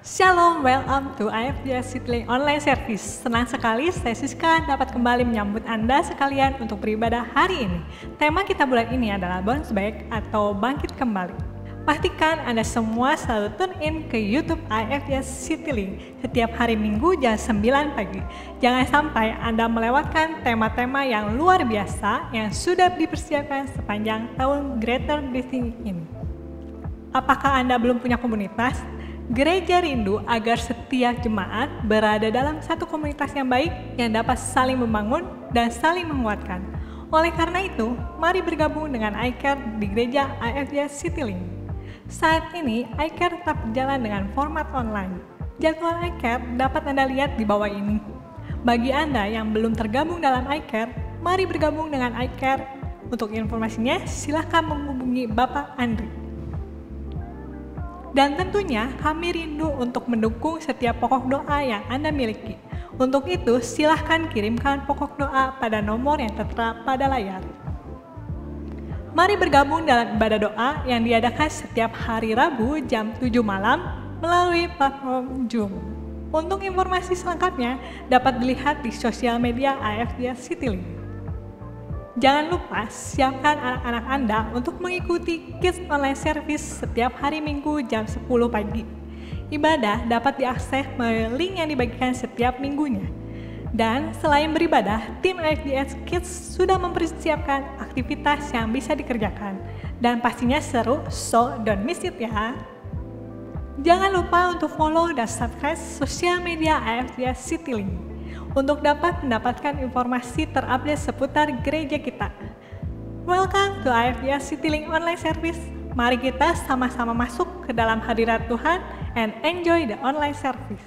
Shalom, welcome to IFDS Citylink Online Service. Senang sekali saya Siska dapat kembali menyambut Anda sekalian untuk beribadah hari ini. Tema kita bulan ini adalah Bounce Back atau Bangkit Kembali. Pastikan Anda semua selalu tune in ke YouTube IFDS Citylink setiap hari Minggu jam 9 pagi. Jangan sampai Anda melewatkan tema-tema yang luar biasa yang sudah dipersiapkan sepanjang tahun Greater Blessing ini. Apakah Anda belum punya komunitas? Gereja rindu agar setiap jemaat berada dalam satu komunitas yang baik yang dapat saling membangun dan saling menguatkan. Oleh karena itu, mari bergabung dengan iCare di gereja IFDS Citylink. Saat ini, iCare tetap berjalan dengan format online. Jadwal iCare dapat Anda lihat di bawah ini. Bagi Anda yang belum tergabung dalam iCare, mari bergabung dengan iCare. Untuk informasinya, silakan menghubungi Bapak Andri. Dan tentunya kami rindu untuk mendukung setiap pokok doa yang Anda miliki. Untuk itu silahkan kirimkan pokok doa pada nomor yang tertera pada layar. Mari bergabung dalam ibadah doa yang diadakan setiap hari Rabu jam 7 malam melalui platform Zoom. Untuk informasi selengkapnya dapat dilihat di sosial media IFDS Citylink. Jangan lupa siapkan anak-anak Anda untuk mengikuti Kids Online Service setiap hari Minggu jam 10 pagi. Ibadah dapat diakses melalui link yang dibagikan setiap minggunya. Dan selain beribadah, tim IFDS Kids sudah mempersiapkan aktivitas yang bisa dikerjakan. Dan pastinya seru, so don't miss it ya. Jangan lupa untuk follow dan subscribe sosial media IFDS Citylink untuk dapat mendapatkan informasi terupdate seputar gereja kita. Welcome to IFDS Citylink Online Service. Mari kita sama-sama masuk ke dalam hadirat Tuhan and enjoy the online service.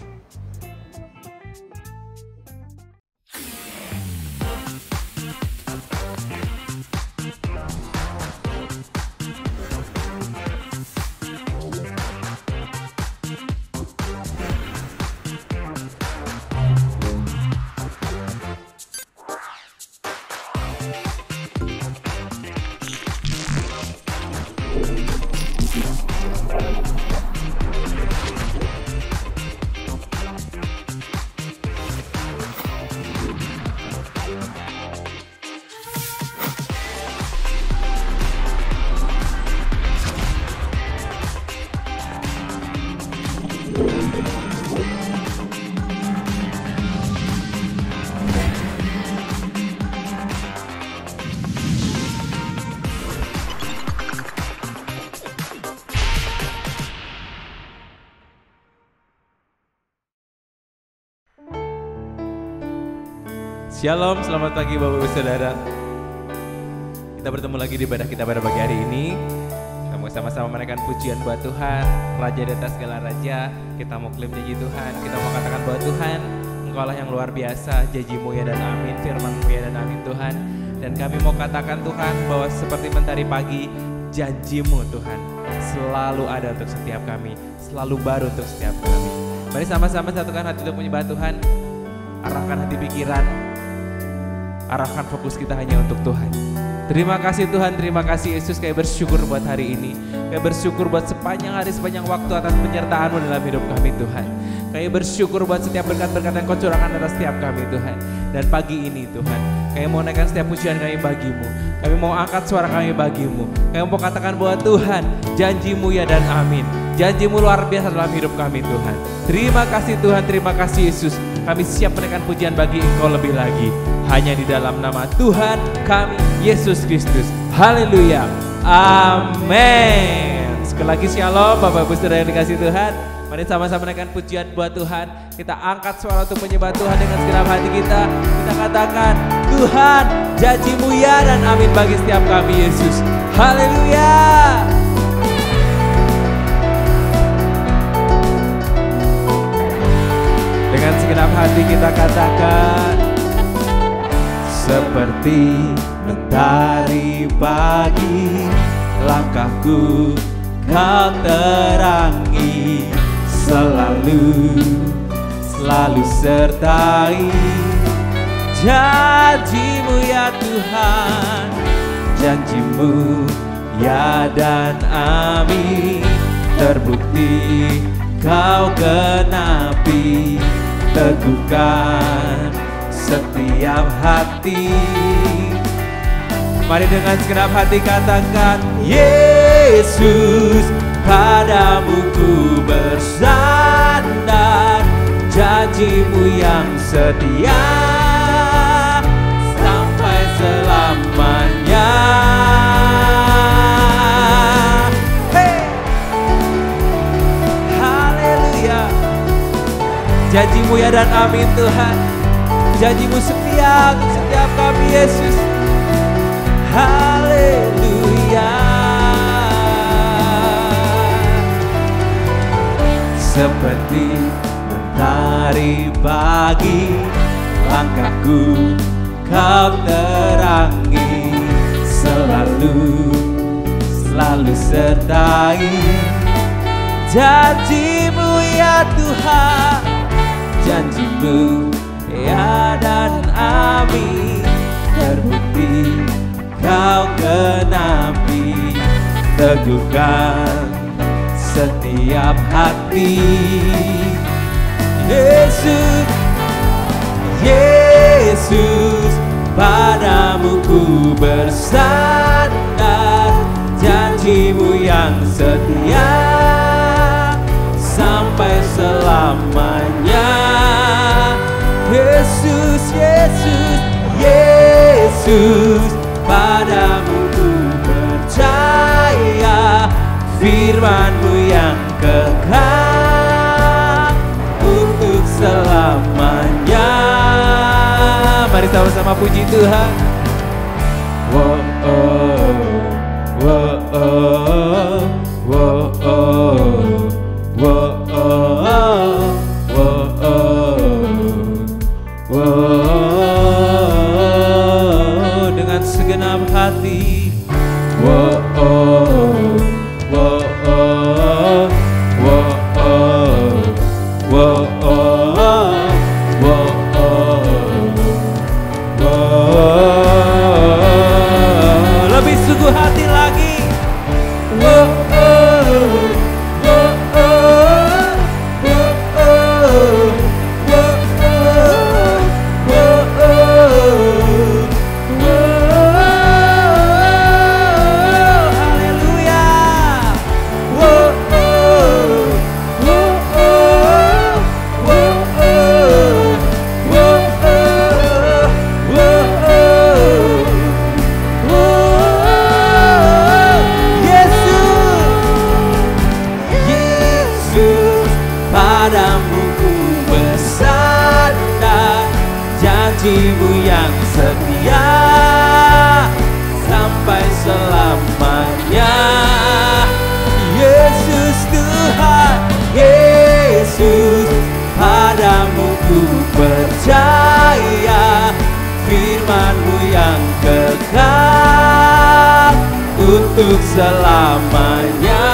Shalom, selamat pagi Bapak Ibu Saudara. Kita bertemu lagi di ibadah kita pada pagi hari ini. Kita mau sama-sama menaikkan pujian buat Tuhan, Raja di atas segala raja. Kita mau klaim janji Tuhan, kita mau katakan bahwa Tuhan, Engkaulah yang luar biasa, janji-Mu ya dan amin, firman-Mu ya dan amin Tuhan. Dan kami mau katakan Tuhan bahwa seperti mentari pagi, janji-Mu Tuhan selalu ada untuk setiap kami, selalu baru untuk setiap kami. Mari sama-sama satukan hati untuk menyembah Tuhan, arahkan hati pikiran, arahkan fokus kita hanya untuk Tuhan. Terima kasih Tuhan, terima kasih Yesus. Kami bersyukur buat hari ini. Kami bersyukur buat sepanjang hari, sepanjang waktu atas penyertaan-Mu dalam hidup kami Tuhan. Kami bersyukur buat setiap berkat-berkat yang Kau curahkan atas setiap kami Tuhan. Dan pagi ini Tuhan, kami mau naikkan setiap pujian kami bagi-Mu. Kami mau angkat suara kami bagi-Mu. Kami mau katakan bahwa Tuhan, janji-Mu ya dan amin. Janji-Mu luar biasa dalam hidup kami Tuhan. Terima kasih Tuhan, terima kasih Yesus. Kami siap menaikkan pujian bagi Engkau lebih lagi. Hanya di dalam nama Tuhan kami, Yesus Kristus. Haleluya. Amin. Sekali lagi shalom Bapak Ibu Saudara yang dikasihi Tuhan. Mari sama-sama menaikkan pujian buat Tuhan. Kita angkat suara untuk menyembah Tuhan dengan segenap hati kita. Kita katakan, Tuhan, janji-Mu ya dan amin bagi setiap kami Yesus. Haleluya. Dengan segenap hati kita katakan, seperti mentari pagi, langkahku Kau terangi, selalu sertai. Janji-Mu ya Tuhan, janji-Mu ya dan amin, terbukti Kau genapi, teguhkan setiap hati. Mari dengan segenap hati katakan, Yesus, padamu ku bersandar, janjimu yang setia sampai selamanya. Janjimu ya dan amin Tuhan. Janjimu setia untuk setiap kami Yesus. Haleluya. Seperti mentari pagi, langkahku kau terangi, selalu sertai. Janjimu ya Tuhan, janjimu ya dan amin, terbukti kau genapi, teguhkan setiap hati. Yesus, Yesus, padamu ku bersandar, janjimu yang setia sampai selamanya. Yesus, Yesus, Yesus, padamu ku percaya, firman-Mu yang kekal untuk selamanya. Mari sama-sama puji Tuhan. Wow, oh, wow, oh, wow, oh. Whoa, oh, whoa, oh, whoa, dengan segenap hati. Whoa, oh, whoa, oh, whoa, oh, whoa, oh, whoa, oh, lebih sungguh hati lagi. Whoa, oh. Janjimu yang setia sampai selamanya. Yesus Tuhan, Yesus, padamu ku percaya, firman-Mu yang kekal untuk selamanya.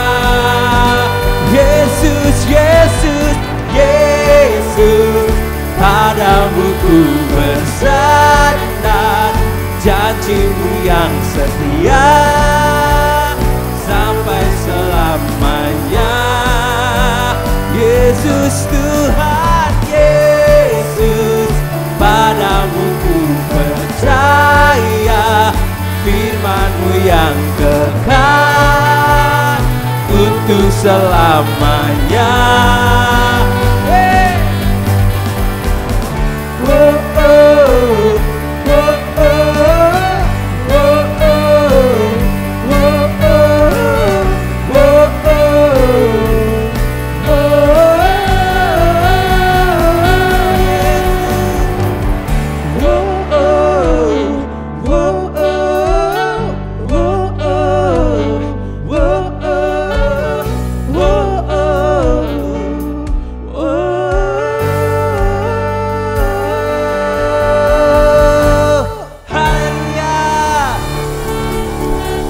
Yesus, Yesus, Yesus, padamu ku bersandar, janjimu yang setia sampai selamanya. Yesus Tuhan, Yesus, padamu ku percaya, firman-Mu yang kekal untuk selamanya.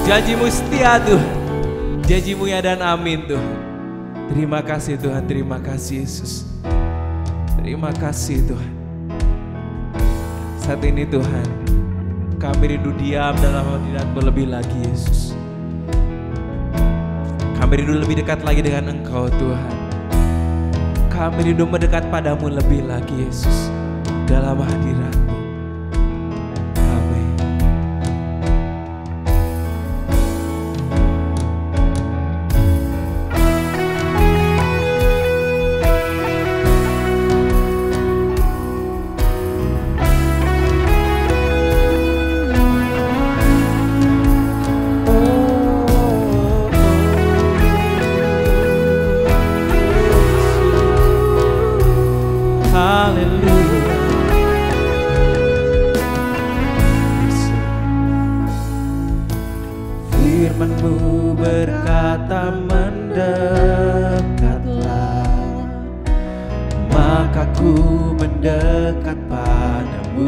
Janjimu setia Tuhan, janjimu ya dan amin Tuhan. Terima kasih Tuhan, terima kasih Yesus. Terima kasih Tuhan. Saat ini Tuhan, kami rindu diam dalam hadirat-Mu lebih lagi Yesus. Kami rindu lebih dekat lagi dengan Engkau Tuhan. Kami rindu mendekat padamu lebih lagi Yesus, dalam hadirat-Mu. Amin. Firman-Mu berkata mendekatlah, maka ku mendekat padamu.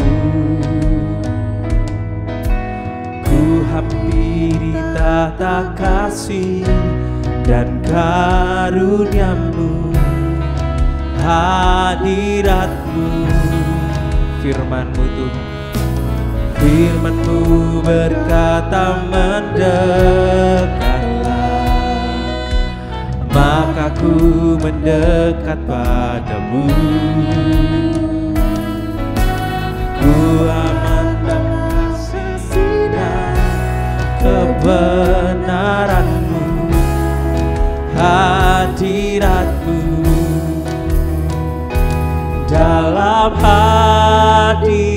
Ku hampiri tata kasih dan karunia-Mu, hadirat-Mu. Firman-Mu Tuhan, Firman-Mu berkata mendekatlah, maka ku mendekat padamu. Ku aman dalam kasih dan kebenaran-Mu, hadirat-Mu. Dalam hadirat-Mu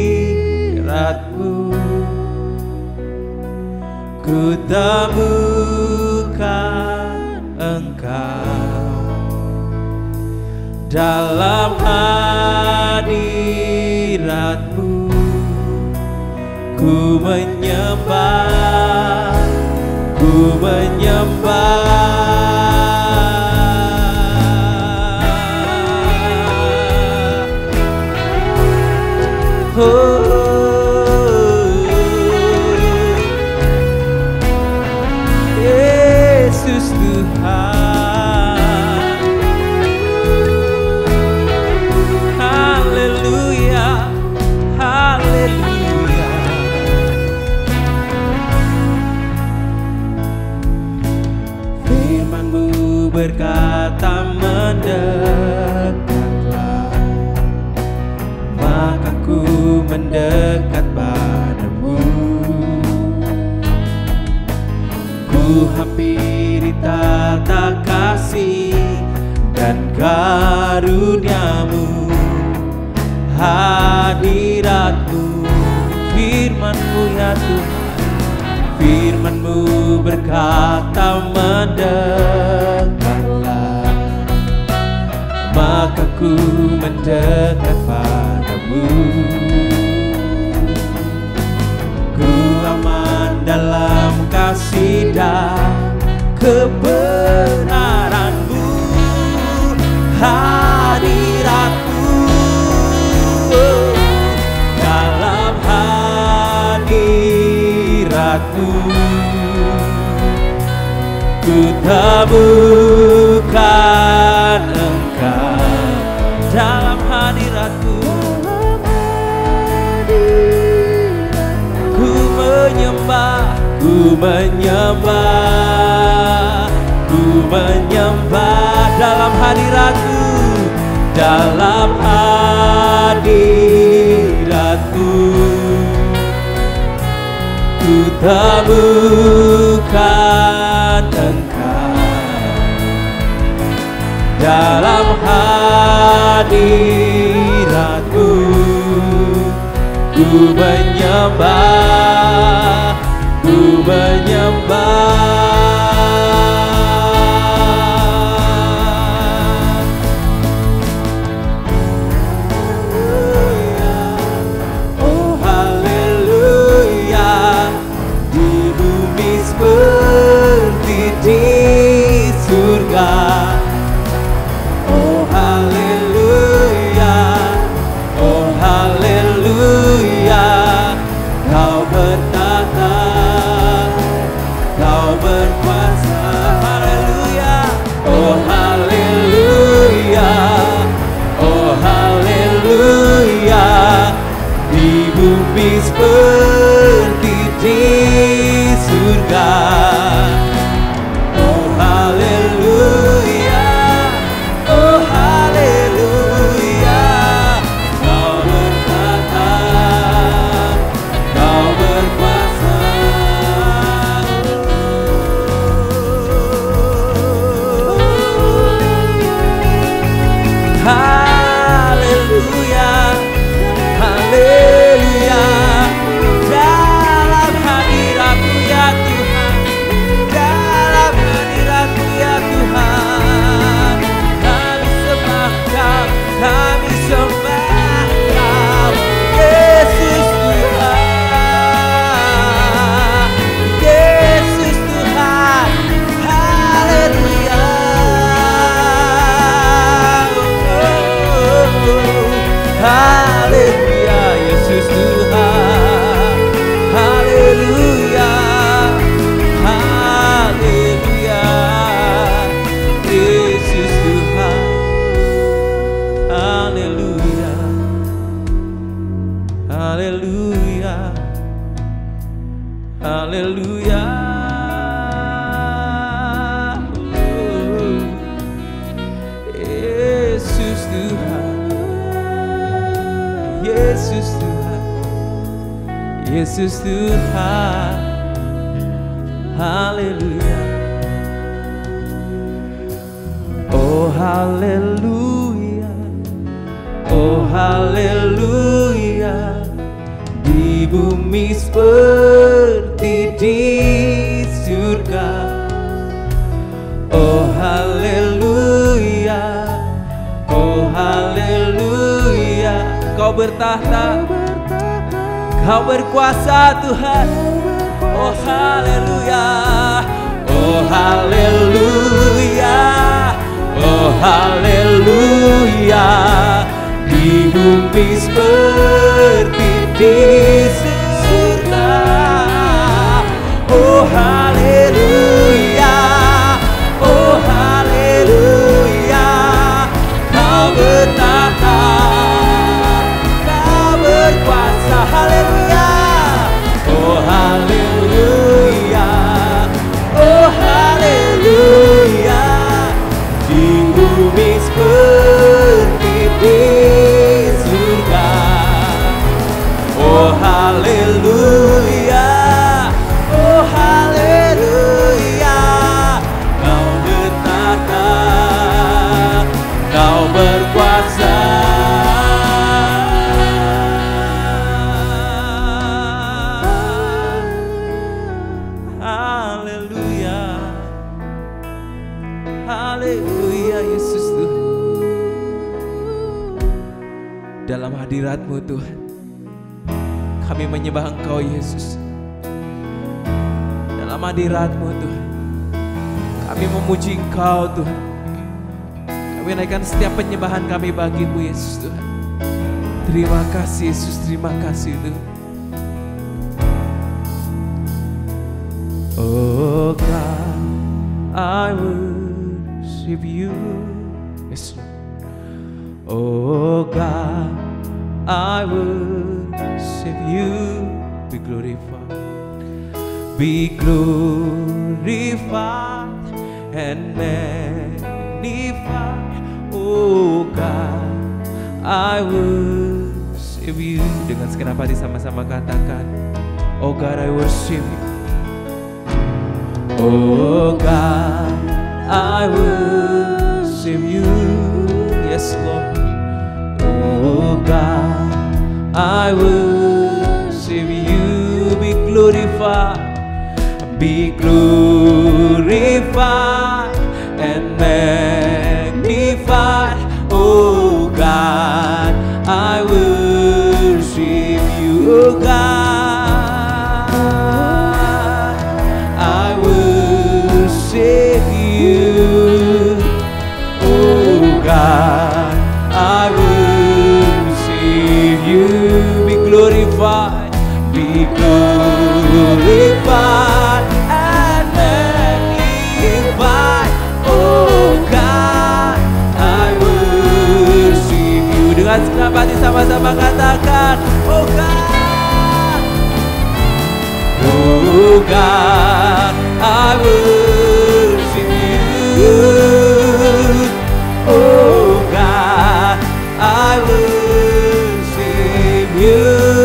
ku temukan Engkau. Dalam hadirat-Mu ku menyembah, ku menyembah. Yesus Tuhan, haleluya, haleluya. Firman-Mu berkata mendekatlah, maka ku mendekat padamu. Ku hampiri tata kasih dan karunia-Mu, hadirat-Mu. Firman-Mu ya Tuhan, Firman-Mu berkata mendekatlah, maka ku mendekat padamu. Ku aman dalam kasih dan kebenaran-Mu, hadirat-Mu. Dalam hadirat-Mu ku temukan Engkau. Dalam hadirat-Mu ku menyembah, ku menyembah, ku menyembah. Dalam hadirat-Mu, dalam hadirat-Mu ku temukan Engkau. Dalam hadirat-Mu ku menyembah, ku menyembah. Oh haleluya, di bumi seperti di surga. Oh haleluya, oh haleluya. Kau bertata, Kau berkuasa. Yesus Tuhan. Haleluya. Oh haleluya, oh haleluya. Di bumi seperti di surga. Oh haleluya, oh haleluya. Kau bertahta, Kau berkuasa Tuhan. Oh haleluya, oh haleluya, oh haleluya. Di bumi seperti di surga. Oh haleluya, oh haleluya. Kau bertahta, Kau berkuasa. Haleluya, oh haleluya, oh haleluya. Di bumi seperti di surga. Oh haleluya, oh haleluya. Kau bertahta, Kau berkuasa. Haleluya, haleluya Yesus Tuhan. Dalam hadirat-Mu Tuhan, kami menyembah Engkau Yesus. Dalam hadirat-Mu Tuhan, kami memuji Engkau Tuhan. Kami naikkan setiap penyembahan kami bagi-Mu Yesus Tuhan. Terima kasih Yesus, terima kasih Tuhan. Oh God, I worship You. Yes, Lord. Oh God, I worship You. Be glorified, be glorified and magnified. Oh God, I worship You. Dengan segenap hati sama-sama katakan, oh God, I worship You. Oh God, I worship You. Yes Lord. Oh God, I worship You. Be glorified, be glorified and magnified. Oh God, I worship You. Oh God, I worship You. Oh God, I worship You. Be glorified, be glorified and magnified. Oh God, I worship You. Dengan segenap hati sama-sama katakan, oh God, oh God, I worship You. Oh God, I worship You.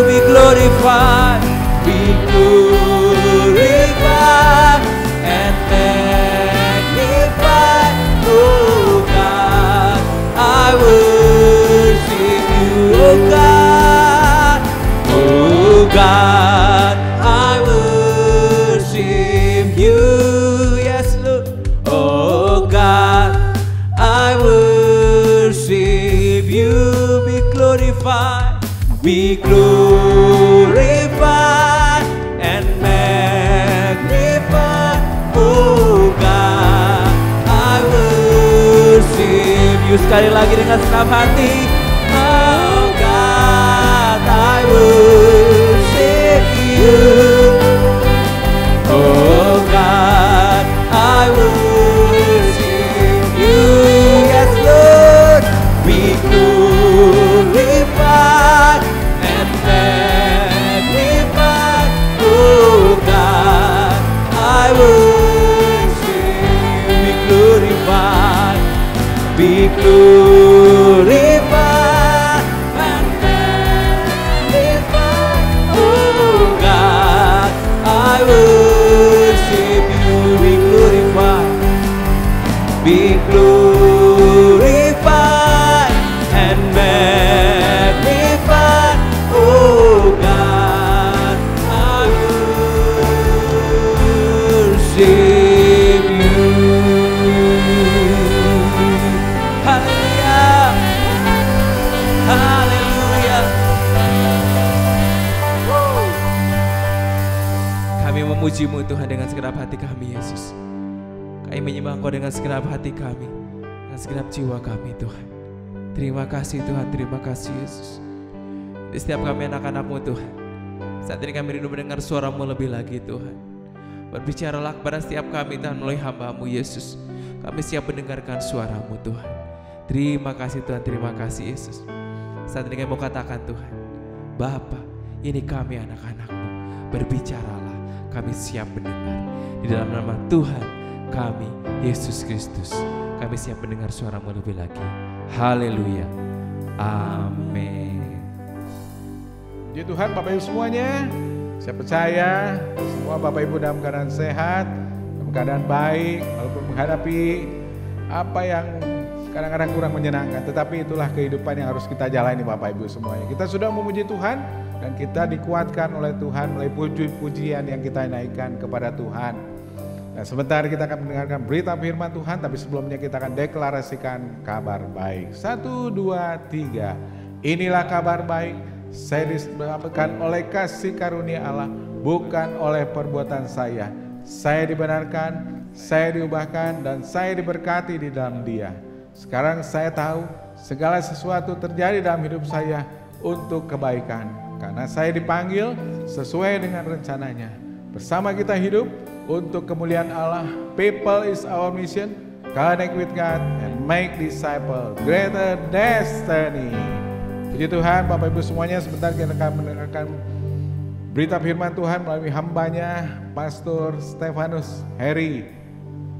Be glorified, be glorified and magnified. Oh God, I worship You. Oh God, oh God, I worship You. Yes Lord. Oh God, I worship You. Be glorified, be glorified and magnified. Oh God, I worship You. Sekali lagi dengan senang hati. Oh God, I worship You. Oh God, I worship You. Yes Lord, be glorified and magnified. Oh God, I worship You. Be glorified, be glorified and magnified. Oh God. memuji-Mu Tuhan dengan segenap hati kami Yesus. Kami menyembah Engkau dengan segenap hati kami, dengan segenap jiwa kami Tuhan. Terima kasih Tuhan, terima kasih Yesus. Di setiap kami anak-anak-Mu Tuhan, saat ini kami rindu mendengar suara-Mu lebih lagi Tuhan. Berbicaralah kepada setiap kami Tuhan melalui hamba-Mu Yesus. Kami siap mendengarkan suara-Mu Tuhan. Terima kasih Tuhan, terima kasih Yesus. Saat ini kami mau katakan Tuhan, Bapa, ini kami anak-anak-Mu. Berbicaralah, kami siap mendengar. Di dalam nama Tuhan kami, Yesus Kristus, kami siap mendengar suara-Mu lebih lagi. Haleluya. Amin. Puji Tuhan Bapak Ibu semuanya. Saya percaya semua Bapak Ibu dalam keadaan sehat, dalam keadaan baik, walaupun menghadapi apa yang kadang-kadang kurang menyenangkan, tetapi itulah kehidupan yang harus kita jalani Bapak Ibu semuanya. Kita sudah memuji Tuhan dan kita dikuatkan oleh Tuhan melalui puji-pujian yang kita naikkan kepada Tuhan. Dan sebentar kita akan mendengarkan berita firman Tuhan, tapi sebelumnya kita akan deklarasikan kabar baik. 1, 2, 3. Inilah kabar baik, saya diselamatkan oleh kasih karunia Allah, bukan oleh perbuatan saya. Saya dibenarkan, saya diubahkan, dan saya diberkati di dalam Dia. Sekarang saya tahu segala sesuatu terjadi dalam hidup saya untuk kebaikan, karena saya dipanggil sesuai dengan rencananya. Bersama kita hidup untuk kemuliaan Allah. People is our mission. Connect with God and make disciple greater destiny. Puji Tuhan Bapak Ibu semuanya, sebentar kita akan mendengarkan berita firman Tuhan melalui hambanya Pastor Stefanus Heri.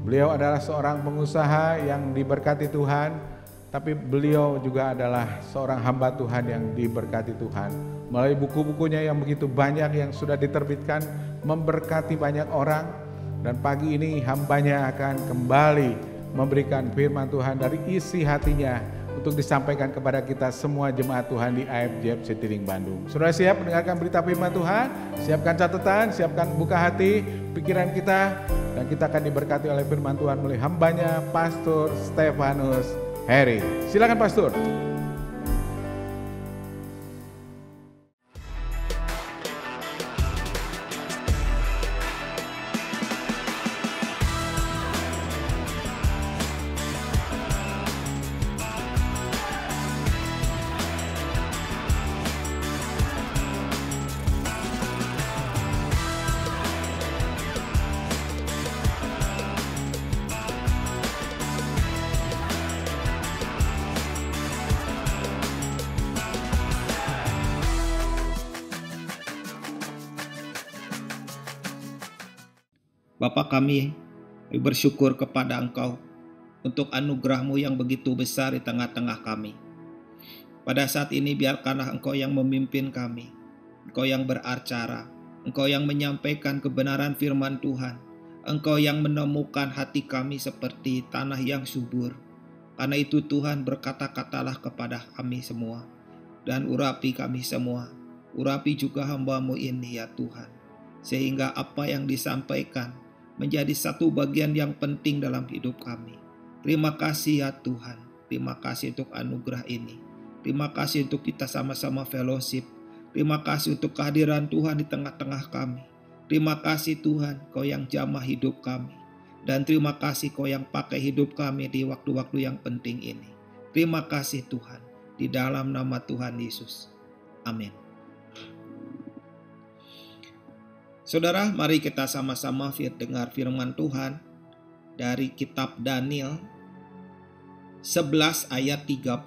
Beliau adalah seorang pengusaha yang diberkati Tuhan, tapi beliau juga adalah seorang hamba Tuhan yang diberkati Tuhan. Melalui buku-bukunya yang begitu banyak yang sudah diterbitkan, memberkati banyak orang. Dan pagi ini hambanya akan kembali memberikan firman Tuhan dari isi hatinya untuk disampaikan kepada kita semua jemaat Tuhan di IFJF Citiring Bandung. Saudara siap mendengarkan berita firman Tuhan? Siapkan catatan, siapkan buka hati, pikiran kita, dan kita akan diberkati oleh firman Tuhan melalui hambanya Pastor Stefanus Heri. Silakan Pastor. Bapa kami bersyukur kepada Engkau untuk anugerah-Mu yang begitu besar di tengah-tengah kami. Pada saat ini biarkanlah Engkau yang memimpin kami, Engkau yang beracara, Engkau yang menyampaikan kebenaran firman Tuhan, Engkau yang menemukan hati kami seperti tanah yang subur. Karena itu Tuhan, berkata-katalah kepada kami semua, dan urapi kami semua, urapi juga hamba-Mu ini ya Tuhan, sehingga apa yang disampaikan menjadi satu bagian yang penting dalam hidup kami. Terima kasih ya Tuhan, terima kasih untuk anugerah ini, terima kasih untuk kita sama-sama fellowship, terima kasih untuk kehadiran Tuhan di tengah-tengah kami. Terima kasih Tuhan, Kau yang jamah hidup kami, dan terima kasih Kau yang pakai hidup kami di waktu-waktu yang penting ini. Terima kasih Tuhan, di dalam nama Tuhan Yesus. Amin. Saudara, mari kita sama-sama dengar firman Tuhan dari kitab Daniel 11 ayat 35.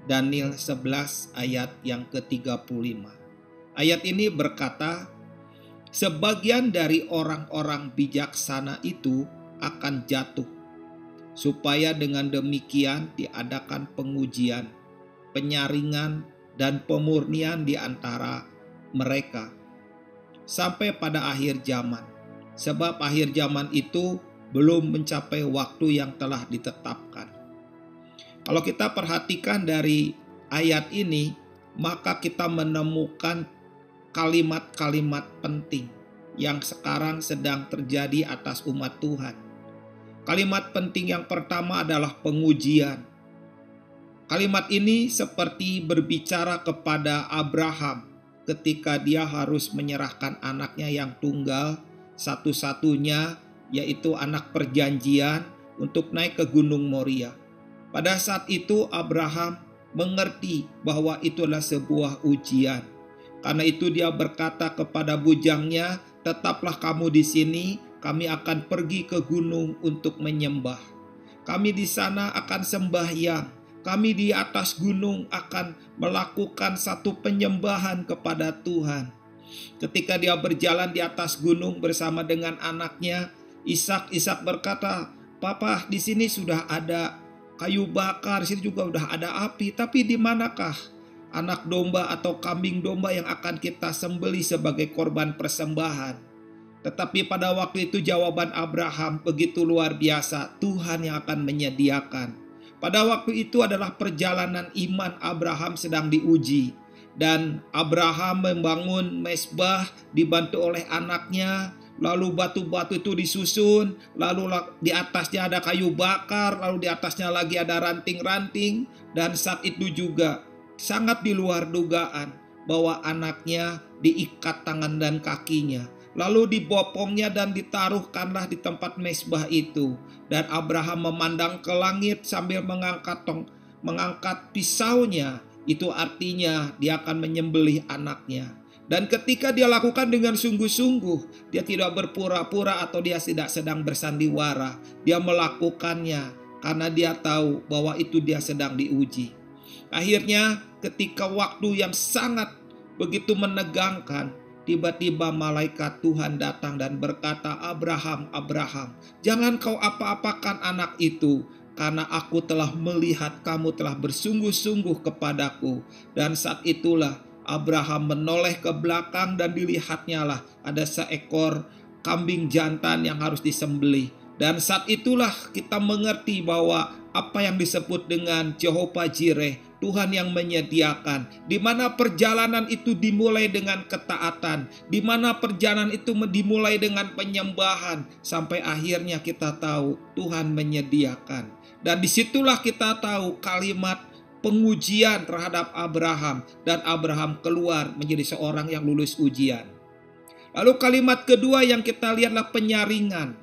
Daniel 11 ayat yang ke-35. Ayat ini berkata, sebagian dari orang-orang bijaksana itu akan jatuh, supaya dengan demikian diadakan pengujian, penyaringan, dan pemurnian di antara mereka sampai pada akhir zaman. Sebab akhir zaman itu belum mencapai waktu yang telah ditetapkan. Kalau kita perhatikan dari ayat ini, maka kita menemukan kalimat-kalimat penting yang sekarang sedang terjadi atas umat Tuhan. Kalimat penting yang pertama adalah pengujian. Kalimat ini seperti berbicara kepada Abraham ketika dia harus menyerahkan anaknya yang tunggal, satu-satunya, yaitu anak perjanjian, untuk naik ke Gunung Moria. Pada saat itu Abraham mengerti bahwa itu adalah sebuah ujian. Karena itu dia berkata kepada bujangnya, "Tetaplah kamu di sini, kami akan pergi ke gunung untuk menyembah. Kami di sana akan sembahyang. Kami di atas gunung akan melakukan satu penyembahan kepada Tuhan." Ketika dia berjalan di atas gunung bersama dengan anaknya, Ishak berkata, "Papa, di sini sudah ada kayu bakar, di sini juga sudah ada api, tapi di manakah anak domba atau kambing domba yang akan kita sembelih sebagai korban persembahan?" Tetapi pada waktu itu jawaban Abraham begitu luar biasa, Tuhan yang akan menyediakan. Pada waktu itu adalah perjalanan iman Abraham sedang diuji. Dan Abraham membangun mezbah dibantu oleh anaknya. Lalu batu-batu itu disusun. Lalu di atasnya ada kayu bakar. Lalu di atasnya lagi ada ranting-ranting. Dan saat itu juga sangat di luar dugaan bahwa anaknya diikat tangan dan kakinya. Lalu dibopongnya dan ditaruhkanlah di tempat mezbah itu. Dan Abraham memandang ke langit sambil mengangkat pisaunya. Itu artinya dia akan menyembelih anaknya. Dan ketika dia lakukan dengan sungguh-sungguh, dia tidak berpura-pura atau dia tidak sedang bersandiwara. Dia melakukannya karena dia tahu bahwa itu dia sedang diuji. Akhirnya ketika waktu yang sangat begitu menegangkan, tiba-tiba malaikat Tuhan datang dan berkata, "Abraham, Abraham, jangan kau apa-apakan anak itu, karena aku telah melihat kamu telah bersungguh-sungguh kepadaku." Dan saat itulah Abraham menoleh ke belakang dan dilihatnya lah ada seekor kambing jantan yang harus disembelih. Dan saat itulah kita mengerti bahwa apa yang disebut dengan Jehovah Jireh, Tuhan yang menyediakan, di mana perjalanan itu dimulai dengan ketaatan, di mana perjalanan itu dimulai dengan penyembahan, sampai akhirnya kita tahu Tuhan menyediakan. Dan disitulah kita tahu kalimat pengujian terhadap Abraham, dan Abraham keluar menjadi seorang yang lulus ujian. Lalu kalimat kedua yang kita lihatlah penyaringan.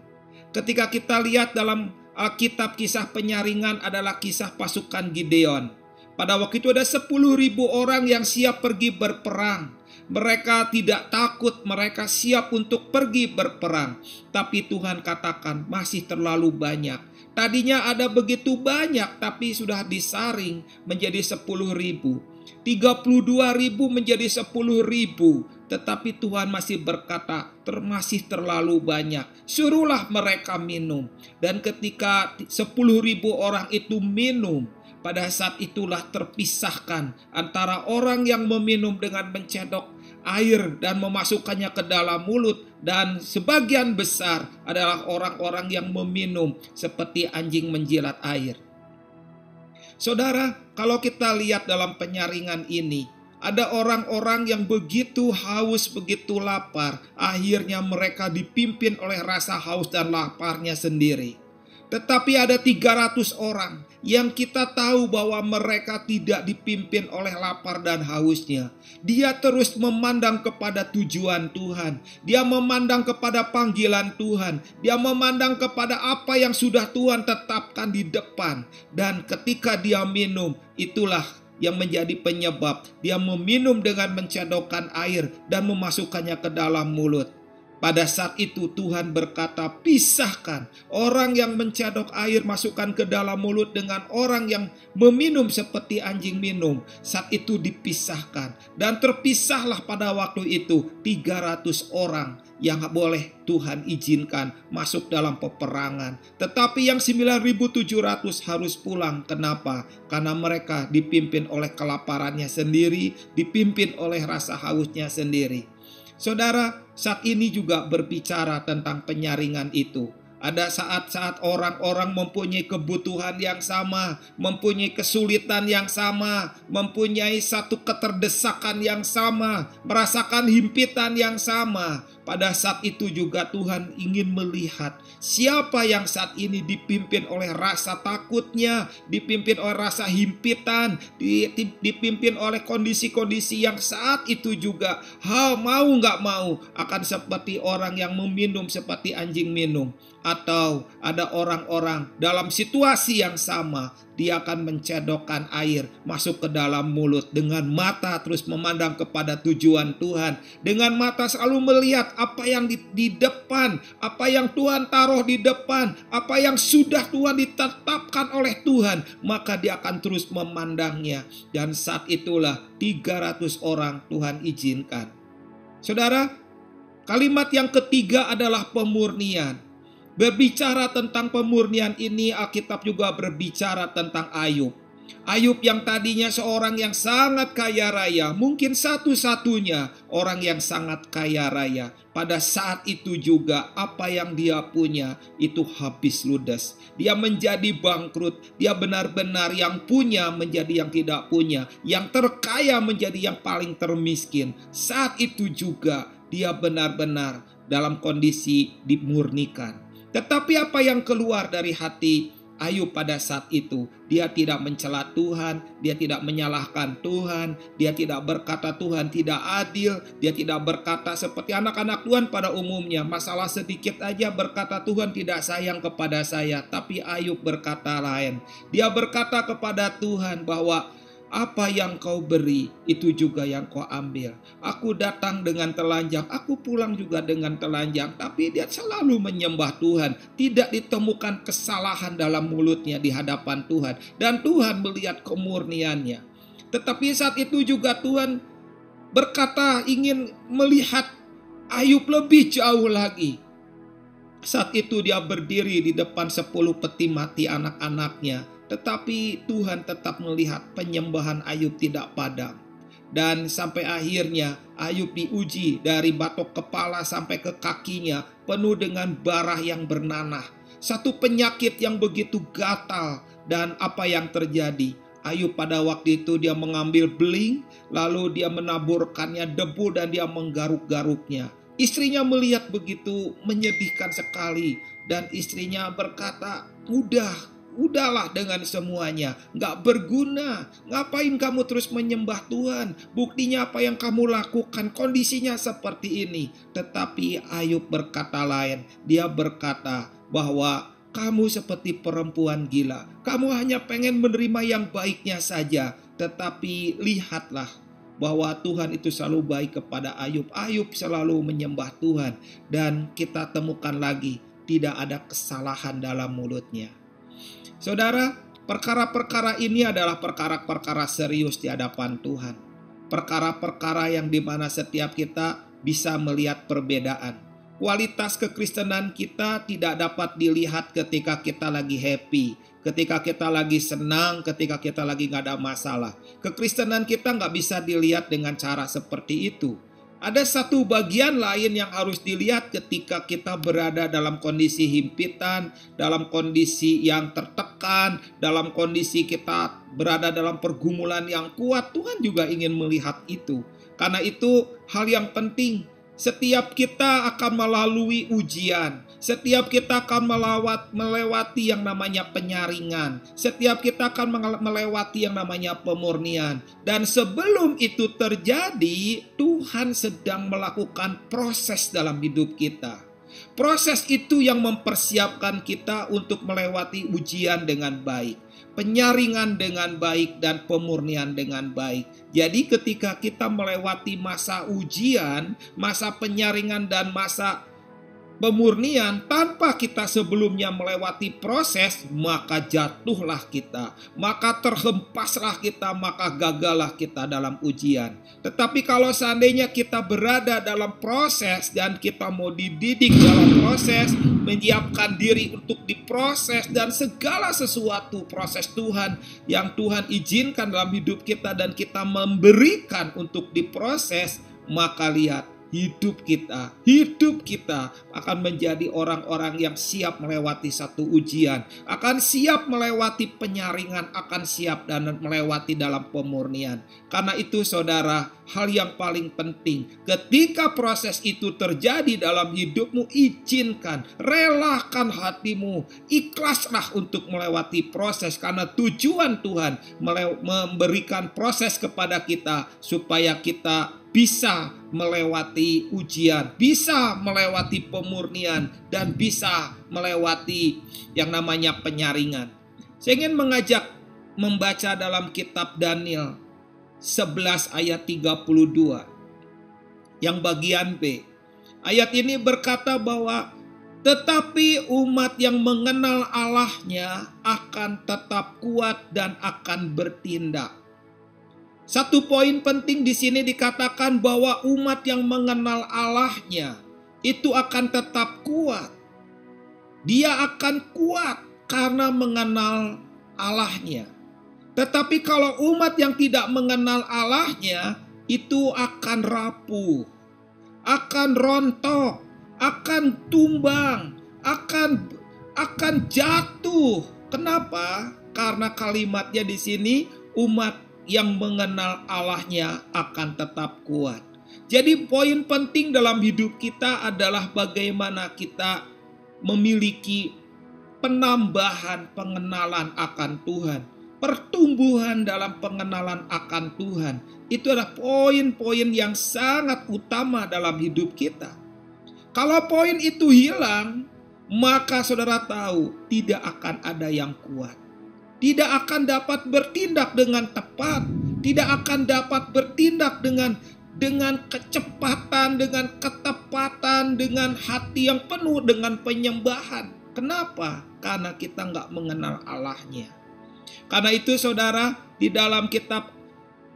Ketika kita lihat dalam Alkitab, kisah penyaringan adalah kisah pasukan Gideon. Pada waktu itu ada 10.000 orang yang siap pergi berperang. Mereka tidak takut, mereka siap untuk pergi berperang. Tapi Tuhan katakan masih terlalu banyak. Tadinya ada begitu banyak, tapi sudah disaring menjadi 10.000. 32.000 menjadi 10.000. Tetapi Tuhan masih berkata, masih terlalu banyak. Suruhlah mereka minum. Dan ketika 10.000 orang itu minum, pada saat itulah terpisahkan antara orang yang meminum dengan mencedok air dan memasukkannya ke dalam mulut, dan sebagian besar adalah orang-orang yang meminum seperti anjing menjilat air. Saudara, kalau kita lihat dalam penyaringan ini, ada orang-orang yang begitu haus, begitu lapar, akhirnya mereka dipimpin oleh rasa haus dan laparnya sendiri. Tetapi ada 300 orang yang kita tahu bahwa mereka tidak dipimpin oleh lapar dan hausnya. Dia terus memandang kepada tujuan Tuhan. Dia memandang kepada panggilan Tuhan. Dia memandang kepada apa yang sudah Tuhan tetapkan di depan. Dan ketika dia minum, itulah yang menjadi penyebab dia meminum dengan mencedokkan air dan memasukkannya ke dalam mulut. Pada saat itu Tuhan berkata, pisahkan orang yang mencadok air masukkan ke dalam mulut dengan orang yang meminum seperti anjing minum. Saat itu dipisahkan. Dan terpisahlah pada waktu itu 300 orang yang boleh Tuhan izinkan masuk dalam peperangan. Tetapi yang 9.700 harus pulang. Kenapa? Karena mereka dipimpin oleh kelaparannya sendiri, dipimpin oleh rasa hausnya sendiri. Saudara, saat ini juga berbicara tentang penyaringan itu. Ada saat-saat orang-orang mempunyai kebutuhan yang sama, mempunyai kesulitan yang sama, mempunyai satu keterdesakan yang sama, merasakan himpitan yang sama. pada saat itu juga Tuhan ingin melihat siapa yang saat ini dipimpin oleh rasa takutnya, dipimpin oleh rasa himpitan, dipimpin oleh kondisi-kondisi yang saat itu juga mau nggak mau akan seperti orang yang meminum seperti anjing minum. Atau ada orang-orang dalam situasi yang sama, dia akan mencedokkan air masuk ke dalam mulut dengan mata terus memandang kepada tujuan Tuhan. Dengan mata selalu melihat apa yang di depan, apa yang Tuhan taruh di depan, apa yang sudah Tuhan ditetapkan oleh Tuhan. Maka dia akan terus memandangnya. Dan saat itulah 300 orang Tuhan izinkan. Saudara, kalimat yang ketiga adalah pemurnian. Berbicara tentang pemurnian ini, Alkitab juga berbicara tentang Ayub. Ayub yang tadinya seorang yang sangat kaya raya, mungkin satu-satunya orang yang sangat kaya raya. Pada saat itu juga apa yang dia punya itu habis ludes. Dia menjadi bangkrut, dia benar-benar yang punya menjadi yang tidak punya, yang terkaya menjadi yang paling termiskin. Saat itu juga dia benar-benar dalam kondisi dimurnikan. Tetapi apa yang keluar dari hati Ayub pada saat itu? Dia tidak mencela Tuhan, dia tidak menyalahkan Tuhan, dia tidak berkata Tuhan tidak adil, dia tidak berkata seperti anak-anak Tuhan pada umumnya, masalah sedikit aja berkata Tuhan tidak sayang kepada saya. Tapi Ayub berkata lain. Dia berkata kepada Tuhan bahwa apa yang kau beri, itu juga yang kau ambil. Aku datang dengan telanjang, aku pulang juga dengan telanjang. Tapi dia selalu menyembah Tuhan. Tidak ditemukan kesalahan dalam mulutnya di hadapan Tuhan. Dan Tuhan melihat kemurniannya. Tetapi saat itu juga Tuhan berkata ingin melihat Ayub lebih jauh lagi. Saat itu dia berdiri di depan 10 peti mati anak-anaknya. Tetapi Tuhan tetap melihat penyembahan Ayub tidak padam. Dan sampai akhirnya Ayub diuji dari batok kepala sampai ke kakinya penuh dengan barah yang bernanah. Satu penyakit yang begitu gatal. Dan apa yang terjadi? Ayub pada waktu itu dia mengambil beling, lalu dia menaburkannya debu dan dia menggaruk-garuknya. Istrinya melihat begitu menyedihkan sekali. Dan istrinya berkata, udahlah dengan semuanya, gak berguna. Ngapain kamu terus menyembah Tuhan? Buktinya apa yang kamu lakukan, kondisinya seperti ini. Tetapi Ayub berkata lain. Dia berkata bahwa kamu seperti perempuan gila. Kamu hanya pengen menerima yang baiknya saja. Tetapi lihatlah bahwa Tuhan itu selalu baik kepada Ayub. Ayub selalu menyembah Tuhan. Dan kita temukan lagi, tidak ada kesalahan dalam mulutnya. Saudara, perkara-perkara ini adalah perkara-perkara serius di hadapan Tuhan. Perkara-perkara yang dimana setiap kita bisa melihat perbedaan. Kualitas kekristenan kita tidak dapat dilihat ketika kita lagi happy, ketika kita lagi senang, ketika kita lagi gak ada masalah. Kekristenan kita gak bisa dilihat dengan cara seperti itu. Ada satu bagian lain yang harus dilihat ketika kita berada dalam kondisi himpitan, dalam kondisi yang tertekan, dalam kondisi kita berada dalam pergumulan yang kuat. Tuhan juga ingin melihat itu. Karena itu hal yang penting. Setiap kita akan melalui ujian. Setiap kita akan melewati yang namanya penyaringan. Setiap kita akan melewati yang namanya pemurnian. Dan sebelum itu terjadi, Tuhan sedang melakukan proses dalam hidup kita. Proses itu yang mempersiapkan kita untuk melewati ujian dengan baik, penyaringan dengan baik, dan pemurnian dengan baik. Jadi ketika kita melewati masa ujian, masa penyaringan, dan masa pemurnian tanpa kita sebelumnya melewati proses, maka jatuhlah kita, maka terhempaslah kita, maka gagallah kita dalam ujian. Tetapi kalau seandainya kita berada dalam proses dan kita mau dididik dalam proses, menyiapkan diri untuk diproses, dan segala sesuatu proses Tuhan yang Tuhan izinkan dalam hidup kita dan kita memberikan untuk diproses, maka lihat hidup kita akan menjadi orang-orang yang siap melewati satu ujian, akan siap melewati penyaringan, akan siap dan melewati dalam pemurnian. Karena itu saudara, hal yang paling penting ketika proses itu terjadi dalam hidupmu, izinkan, relakan hatimu, ikhlaslah untuk melewati proses, karena tujuan Tuhan memberikan proses kepada kita supaya kita bisa melewati ujian, bisa melewati pemurnian, dan bisa melewati yang namanya penyaringan. Saya ingin mengajak membaca dalam kitab Daniel 11 ayat 32 yang bagian B. Ayat ini berkata bahwa tetapi umat yang mengenal Allahnya akan tetap kuat dan akan bertindak. Satu poin penting di sini dikatakan bahwa umat yang mengenal Allahnya itu akan tetap kuat. Dia akan kuat karena mengenal Allahnya. Tetapi kalau umat yang tidak mengenal Allahnya itu akan rapuh, akan rontok, akan tumbang, akan jatuh. Kenapa? Karena kalimatnya di sini umat yang mengenal Allahnya akan tetap kuat. Jadi poin penting dalam hidup kita adalah bagaimana kita memiliki penambahan pengenalan akan Tuhan. Pertumbuhan dalam pengenalan akan Tuhan. Itu adalah poin-poin yang sangat utama dalam hidup kita. Kalau poin itu hilang, maka saudara tahu tidak akan ada yang kuat. Tidak akan dapat bertindak dengan tepat, tidak akan dapat bertindak dengan kecepatan, dengan ketepatan, dengan hati yang penuh dengan penyembahan. Kenapa? Karena kita nggak mengenal Allahnya. Karena itu saudara, di dalam kitab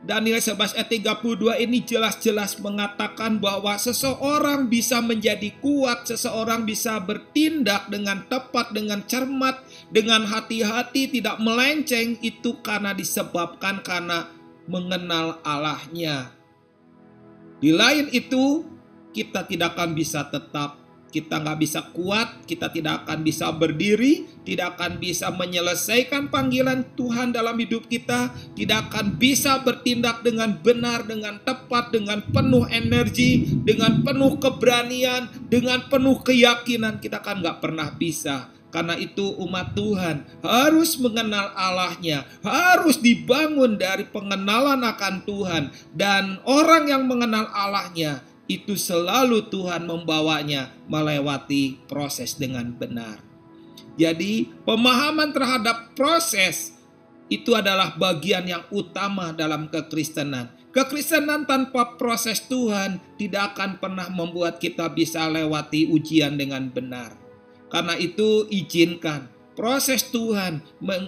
Daniel 11 ayat 32 ini jelas-jelas mengatakan bahwa seseorang bisa menjadi kuat, seseorang bisa bertindak dengan tepat, dengan cermat, dengan hati-hati, tidak melenceng, itu karena disebabkan karena mengenal Allahnya. Di lain itu, kita tidak akan bisa tetap, kita nggak bisa kuat, kita tidak akan bisa berdiri, tidak akan bisa menyelesaikan panggilan Tuhan dalam hidup kita, tidak akan bisa bertindak dengan benar, dengan tepat, dengan penuh energi, dengan penuh keberanian, dengan penuh keyakinan, kita kan nggak pernah bisa. Karena itu umat Tuhan harus mengenal Allahnya, harus dibangun dari pengenalan akan Tuhan. Dan orang yang mengenal Allahnya, itu selalu Tuhan membawanya melewati proses dengan benar. Jadi pemahaman terhadap proses itu adalah bagian yang utama dalam kekristenan. Kekristenan tanpa proses Tuhan tidak akan pernah membuat kita bisa lewati ujian dengan benar. Karena itu izinkan proses Tuhan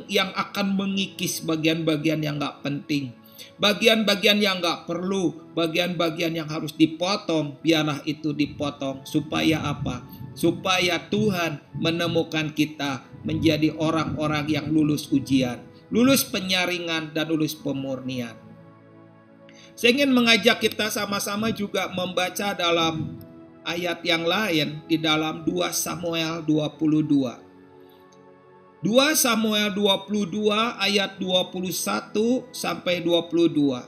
yang akan mengikis bagian-bagian yang gak penting. Bagian-bagian yang gak perlu, bagian-bagian yang harus dipotong, biarlah itu dipotong. Supaya apa? Supaya Tuhan menemukan kita menjadi orang-orang yang lulus ujian, lulus penyaringan, dan lulus pemurnian. Saya ingin mengajak kita sama-sama juga membaca dalam ayat yang lain di dalam 2 Samuel 22. 2 Samuel 22 ayat 21 sampai 22.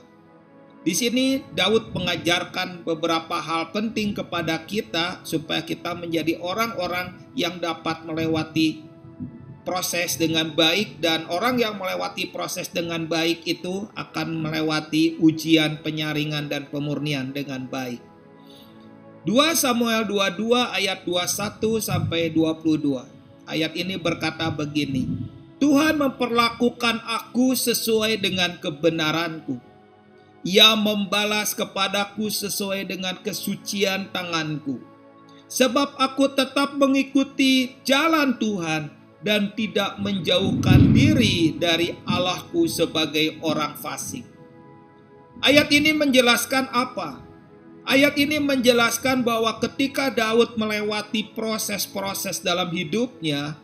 Di sini Daud mengajarkan beberapa hal penting kepada kita supaya kita menjadi orang-orang yang dapat melewati proses dengan baik, dan orang yang melewati proses dengan baik itu akan melewati ujian, penyaringan, dan pemurnian dengan baik. 2 Samuel 22 ayat 21 sampai 22. Ayat ini berkata begini, Tuhan memperlakukan aku sesuai dengan kebenaranku. Ia membalas kepadaku sesuai dengan kesucian tanganku. Sebab aku tetap mengikuti jalan Tuhan dan tidak menjauhkan diri dari Allahku sebagai orang fasik. Ayat ini menjelaskan apa? Ayat ini menjelaskan bahwa ketika Daud melewati proses-proses dalam hidupnya,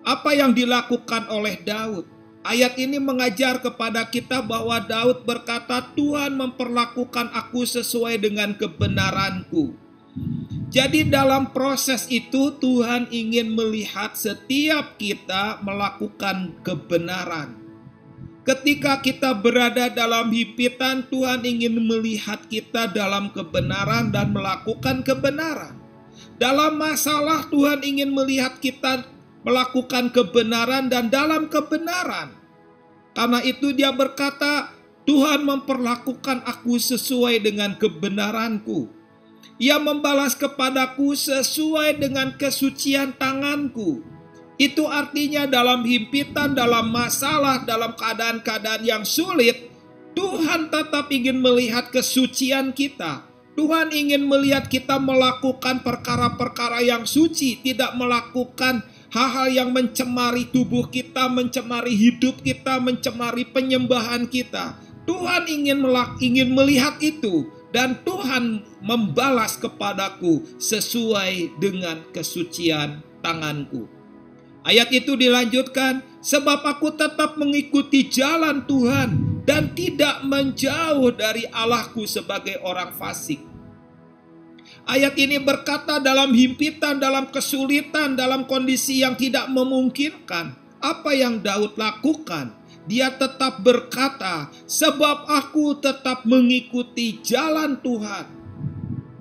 apa yang dilakukan oleh Daud? Ayat ini mengajar kepada kita bahwa Daud berkata, Tuhan memperlakukan aku sesuai dengan kebenaranku. Jadi dalam proses itu Tuhan ingin melihat setiap kita melakukan kebenaran. Ketika kita berada dalam himpitan, Tuhan ingin melihat kita dalam kebenaran dan melakukan kebenaran. Dalam masalah, Tuhan ingin melihat kita melakukan kebenaran dan dalam kebenaran. Karena itu dia berkata, Tuhan memperlakukan aku sesuai dengan kebenaranku. Ia membalas kepadaku sesuai dengan kesucian tanganku. Itu artinya dalam himpitan, dalam masalah, dalam keadaan-keadaan yang sulit, Tuhan tetap ingin melihat kesucian kita. Tuhan ingin melihat kita melakukan perkara-perkara yang suci, tidak melakukan hal-hal yang mencemari tubuh kita, mencemari hidup kita, mencemari penyembahan kita. Tuhan ingin melihat itu, dan Tuhan membalas kepadaku sesuai dengan kesucian tanganku. Ayat itu dilanjutkan, sebab aku tetap mengikuti jalan Tuhan dan tidak menjauh dari Allahku sebagai orang fasik. Ayat ini berkata dalam himpitan, dalam kesulitan, dalam kondisi yang tidak memungkinkan. Apa yang Daud lakukan? Dia tetap berkata, sebab aku tetap mengikuti jalan Tuhan.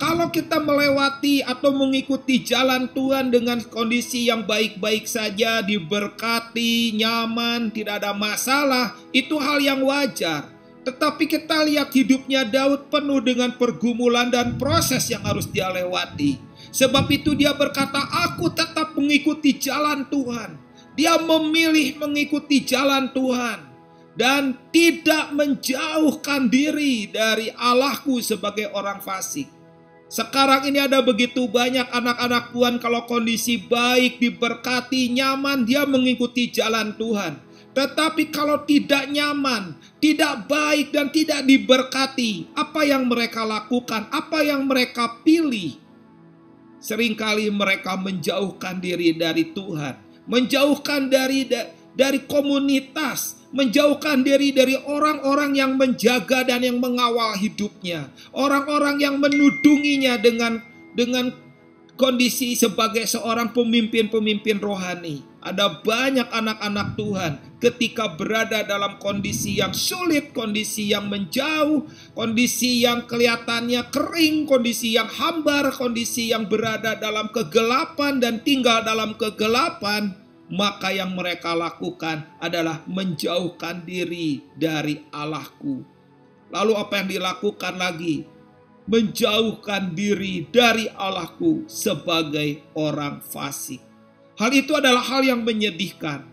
Kalau kita melewati atau mengikuti jalan Tuhan dengan kondisi yang baik-baik saja, diberkati, nyaman, tidak ada masalah, itu hal yang wajar. Tetapi kita lihat hidupnya Daud penuh dengan pergumulan dan proses yang harus dia lewati. Sebab itu dia berkata, aku tetap mengikuti jalan Tuhan. Dia memilih mengikuti jalan Tuhan dan tidak menjauhkan diri dari Allahku sebagai orang fasik. Sekarang ini ada begitu banyak anak-anak Tuhan, kalau kondisi baik, diberkati, nyaman, dia mengikuti jalan Tuhan. Tetapi kalau tidak nyaman, tidak baik dan tidak diberkati, apa yang mereka lakukan, apa yang mereka pilih? Seringkali mereka menjauhkan diri dari Tuhan, menjauhkan dari komunitas, menjauhkan diri dari orang-orang yang menjaga dan yang mengawal hidupnya, orang-orang yang menudunginya dengan kondisi sebagai seorang pemimpin rohani. Ada banyak anak-anak Tuhan ketika berada dalam kondisi yang sulit, kondisi yang menjauh, kondisi yang kelihatannya kering, kondisi yang hambar, kondisi yang berada dalam kegelapan dan tinggal dalam kegelapan, maka yang mereka lakukan adalah menjauhkan diri dari Allahku. Lalu apa yang dilakukan lagi? Menjauhkan diri dari Allahku sebagai orang fasik. Hal itu adalah hal yang menyedihkan.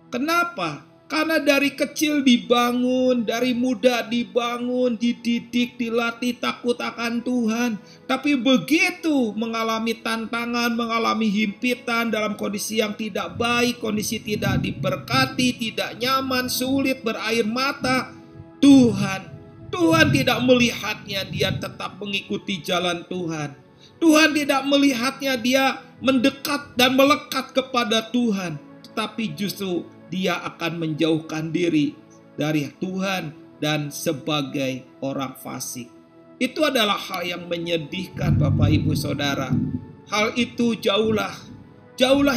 Kenapa? Karena dari kecil dibangun, dari muda dibangun, dididik, dilatih takut akan Tuhan. Tapi begitu mengalami tantangan, mengalami himpitan dalam kondisi yang tidak baik, kondisi tidak diberkati, tidak nyaman, sulit, berair mata, Tuhan tidak melihatnya, dia tetap mengikuti jalan Tuhan. Tuhan tidak melihatnya, dia mendekat dan melekat kepada Tuhan. Tetapi justru dia akan menjauhkan diri dari Tuhan dan sebagai orang fasik. Itu adalah hal yang menyedihkan Bapak Ibu Saudara. Hal itu jauhlah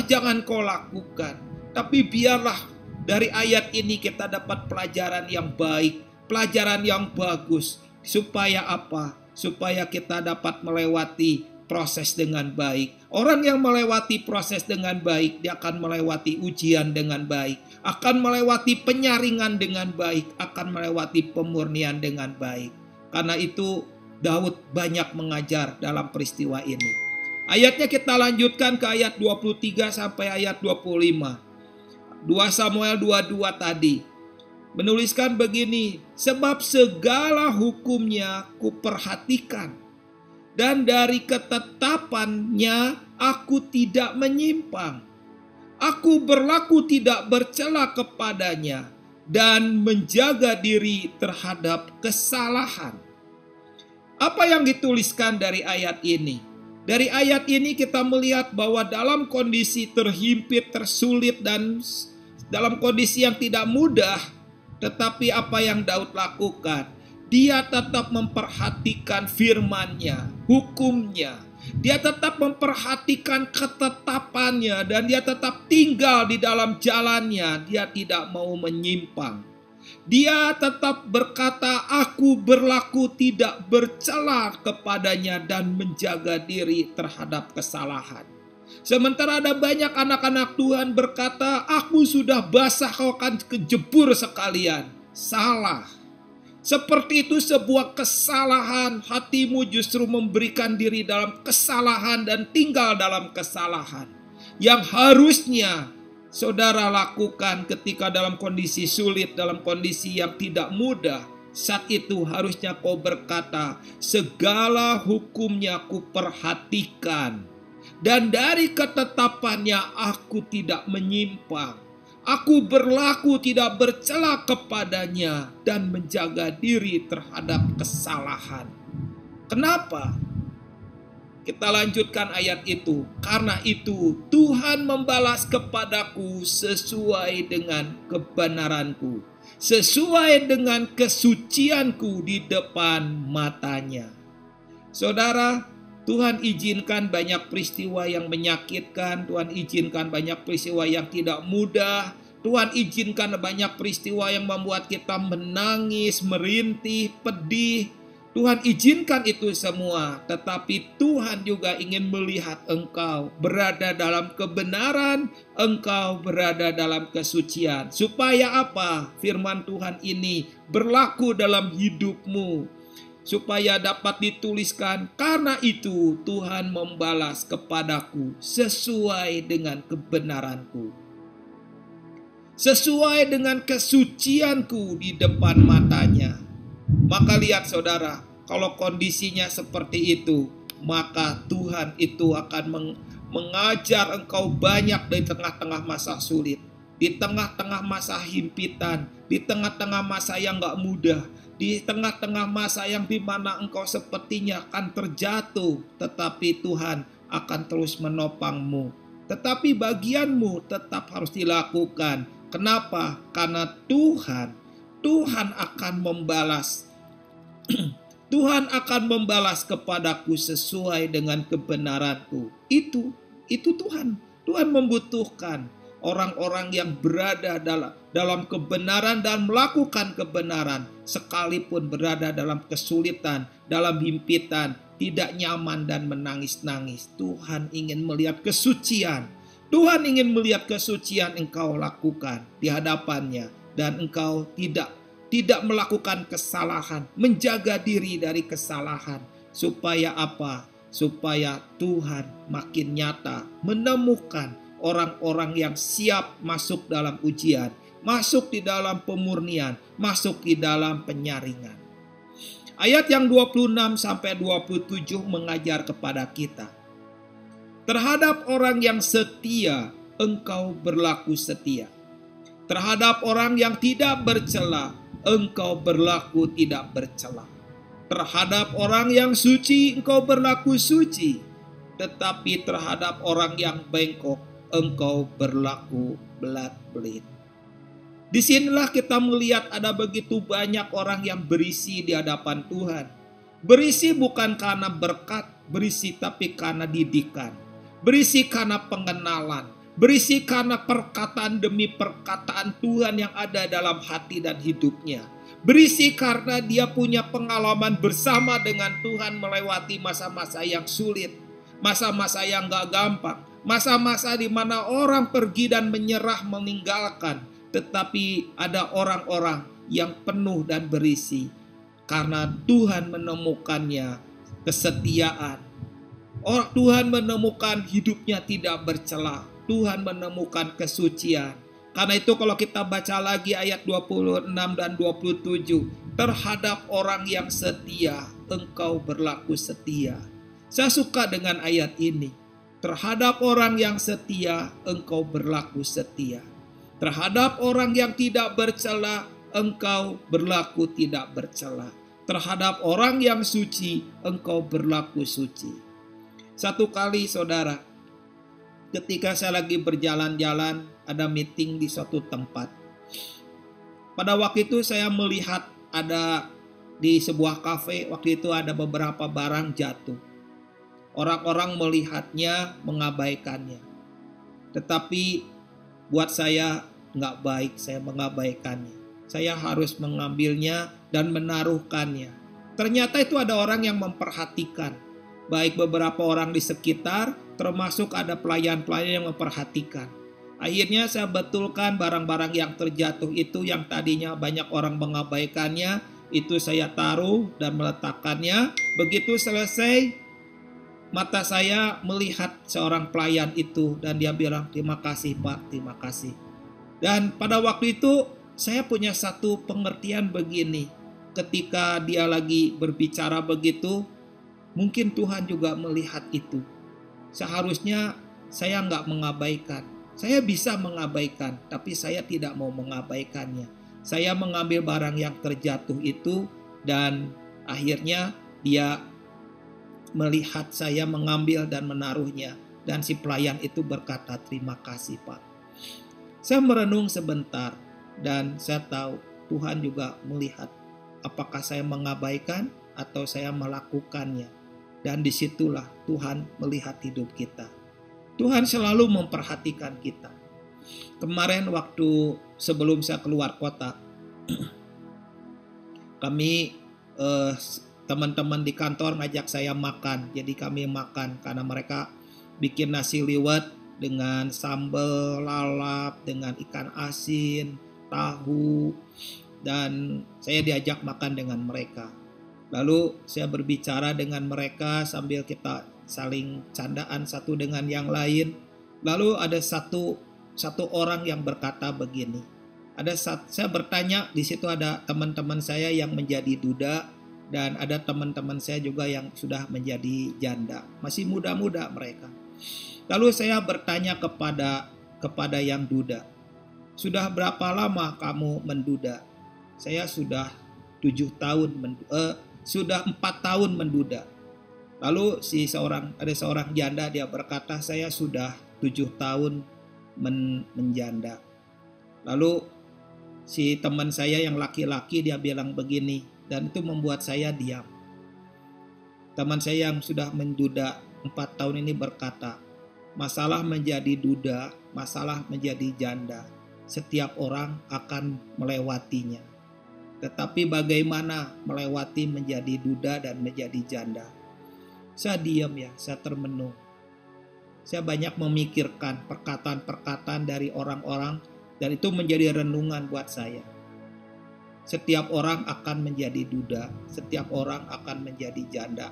jangan kau lakukan. Tapi biarlah dari ayat ini kita dapat pelajaran yang baik, pelajaran yang bagus. Supaya apa? Supaya kita dapat melewati proses dengan baik. Orang yang melewati proses dengan baik, dia akan melewati ujian dengan baik, akan melewati penyaringan dengan baik, akan melewati pemurnian dengan baik. Karena itu Daud banyak mengajar dalam peristiwa ini. Ayatnya kita lanjutkan ke ayat 23 sampai ayat 25. 2 Samuel 22 tadi menuliskan begini, sebab segala hukumnya kuperhatikan, dan dari ketetapannya aku tidak menyimpang. Aku berlaku tidak bercela kepadanya dan menjaga diri terhadap kesalahan. Apa yang dituliskan dari ayat ini? Dari ayat ini kita melihat bahwa dalam kondisi terhimpit, tersulit, dan dalam kondisi yang tidak mudah, tetapi apa yang Daud lakukan? Dia tetap memperhatikan firman-Nya, hukum-Nya. Dia tetap memperhatikan ketetapannya dan dia tetap tinggal di dalam jalannya. Dia tidak mau menyimpang. Dia tetap berkata, aku berlaku tidak bercela kepadanya dan menjaga diri terhadap kesalahan. Sementara ada banyak anak-anak Tuhan berkata, aku sudah basah, kau akan kejebur sekalian. Salah. Seperti itu sebuah kesalahan, hatimu justru memberikan diri dalam kesalahan dan tinggal dalam kesalahan. Yang harusnya saudara lakukan ketika dalam kondisi sulit, dalam kondisi yang tidak mudah. Saat itu harusnya kau berkata, segala hukumnya ku perhatikan. Dan dari ketetapannya aku tidak menyimpang. Aku berlaku tidak bercela kepadanya dan menjaga diri terhadap kesalahan. Kenapa? Kita lanjutkan ayat itu. Karena itu Tuhan membalas kepadaku sesuai dengan kebenaranku, sesuai dengan kesucianku di depan matanya. Saudara, Tuhan izinkan banyak peristiwa yang menyakitkan, Tuhan izinkan banyak peristiwa yang tidak mudah, Tuhan izinkan banyak peristiwa yang membuat kita menangis, merintih, pedih. Tuhan izinkan itu semua, tetapi Tuhan juga ingin melihat engkau berada dalam kebenaran, engkau berada dalam kesucian. Supaya apa? Firman Tuhan ini berlaku dalam hidupmu. Supaya dapat dituliskan, karena itu Tuhan membalas kepadaku sesuai dengan kebenaranku, sesuai dengan kesucianku di depan matanya. Maka lihat saudara, kalau kondisinya seperti itu, maka Tuhan itu akan mengajar engkau banyak di tengah-tengah masa sulit, di tengah-tengah masa himpitan, di tengah-tengah masa yang gak mudah, di tengah-tengah masa yang dimana engkau sepertinya akan terjatuh, tetapi Tuhan akan terus menopangmu. Tetapi bagianmu tetap harus dilakukan. Kenapa? Karena Tuhan akan membalas. Tuhan akan membalas kepadaku sesuai dengan kebenaranku. Itu Tuhan. Tuhan membutuhkan orang-orang yang berada dalam kebenaran dan melakukan kebenaran, sekalipun berada dalam kesulitan, dalam himpitan, tidak nyaman dan menangis-nangis. Tuhan ingin melihat kesucian. Tuhan ingin melihat kesucian engkau lakukan di hadapannya, dan engkau tidak melakukan kesalahan, menjaga diri dari kesalahan. Supaya apa? Supaya Tuhan makin nyata menemukan orang-orang yang siap masuk dalam ujian, masuk di dalam pemurnian, masuk di dalam penyaringan. Ayat yang 26 sampai 27 mengajar kepada kita. Terhadap orang yang setia, engkau berlaku setia. Terhadap orang yang tidak bercela, engkau berlaku tidak bercela. Terhadap orang yang suci, engkau berlaku suci. Tetapi terhadap orang yang bengkok, engkau berlaku belat-belit. Disinilah kita melihat ada begitu banyak orang yang berisi di hadapan Tuhan. Berisi bukan karena berkat, berisi tapi karena didikan. Berisi karena pengenalan. Berisi karena perkataan demi perkataan Tuhan yang ada dalam hati dan hidupnya. Berisi karena dia punya pengalaman bersama dengan Tuhan melewati masa-masa yang sulit. Masa-masa yang gak gampang. Masa-masa di mana orang pergi dan menyerah meninggalkan. Tetapi ada orang-orang yang penuh dan berisi. Karena Tuhan menemukannya kesetiaan. Tuhan menemukan hidupnya tidak bercela. Tuhan menemukan kesucian. Karena itu kalau kita baca lagi ayat 26 dan 27. Terhadap orang yang setia, engkau berlaku setia. Saya suka dengan ayat ini. Terhadap orang yang setia, engkau berlaku setia. Terhadap orang yang tidak bercela, engkau berlaku tidak bercela. Terhadap orang yang suci, engkau berlaku suci. Satu kali saudara, ketika saya lagi berjalan-jalan ada meeting di suatu tempat. Pada waktu itu saya melihat ada di sebuah kafe, waktu itu ada beberapa barang jatuh. Orang-orang melihatnya, mengabaikannya. Tetapi buat saya nggak baik, saya mengabaikannya. Saya harus mengambilnya dan menaruhkannya. Ternyata itu ada orang yang memperhatikan. Baik beberapa orang di sekitar, termasuk ada pelayan-pelayan yang memperhatikan. Akhirnya saya betulkan barang-barang yang terjatuh itu yang tadinya banyak orang mengabaikannya, itu saya taruh dan meletakkannya. Begitu selesai, mata saya melihat seorang pelayan itu dan dia bilang, "Terima kasih Pak, terima kasih." Dan pada waktu itu saya punya satu pengertian begini, ketika dia lagi berbicara begitu, mungkin Tuhan juga melihat itu. Seharusnya saya nggak mengabaikan. Saya bisa mengabaikan, tapi saya tidak mau mengabaikannya. Saya mengambil barang yang terjatuh itu dan akhirnya dia melihat saya mengambil dan menaruhnya. Dan si pelayan itu berkata, "Terima kasih Pak." Saya merenung sebentar dan saya tahu Tuhan juga melihat apakah saya mengabaikan atau saya melakukannya. Dan disitulah Tuhan melihat hidup kita. Tuhan selalu memperhatikan kita. Kemarin waktu sebelum saya keluar kota, kami teman-teman di kantor ngajak saya makan. Jadi kami makan karena mereka bikin nasi liwet dengan sambal lalap, dengan ikan asin, tahu, dan saya diajak makan dengan mereka. Lalu saya berbicara dengan mereka sambil kita saling candaan satu dengan yang lain. Lalu ada satu orang yang berkata begini. Saya bertanya, di situ ada teman-teman saya yang menjadi duda dan ada teman-teman saya juga yang sudah menjadi janda. Masih muda-muda mereka. Lalu saya bertanya kepada yang duda, "Sudah berapa lama kamu menduda?" "Saya sudah 4 tahun menduda." Lalu ada seorang janda, dia berkata, "Saya sudah 7 tahun menjanda." Lalu si teman saya yang laki-laki dia bilang begini, dan itu membuat saya diam. Teman saya yang sudah menduda 4 tahun ini berkata, "Masalah menjadi duda, masalah menjadi janda, setiap orang akan melewatinya. Tetapi bagaimana melewati menjadi duda dan menjadi janda?" Saya diam ya, saya termenung. Saya banyak memikirkan perkataan-perkataan dari orang-orang dan itu menjadi renungan buat saya. Setiap orang akan menjadi duda, setiap orang akan menjadi janda.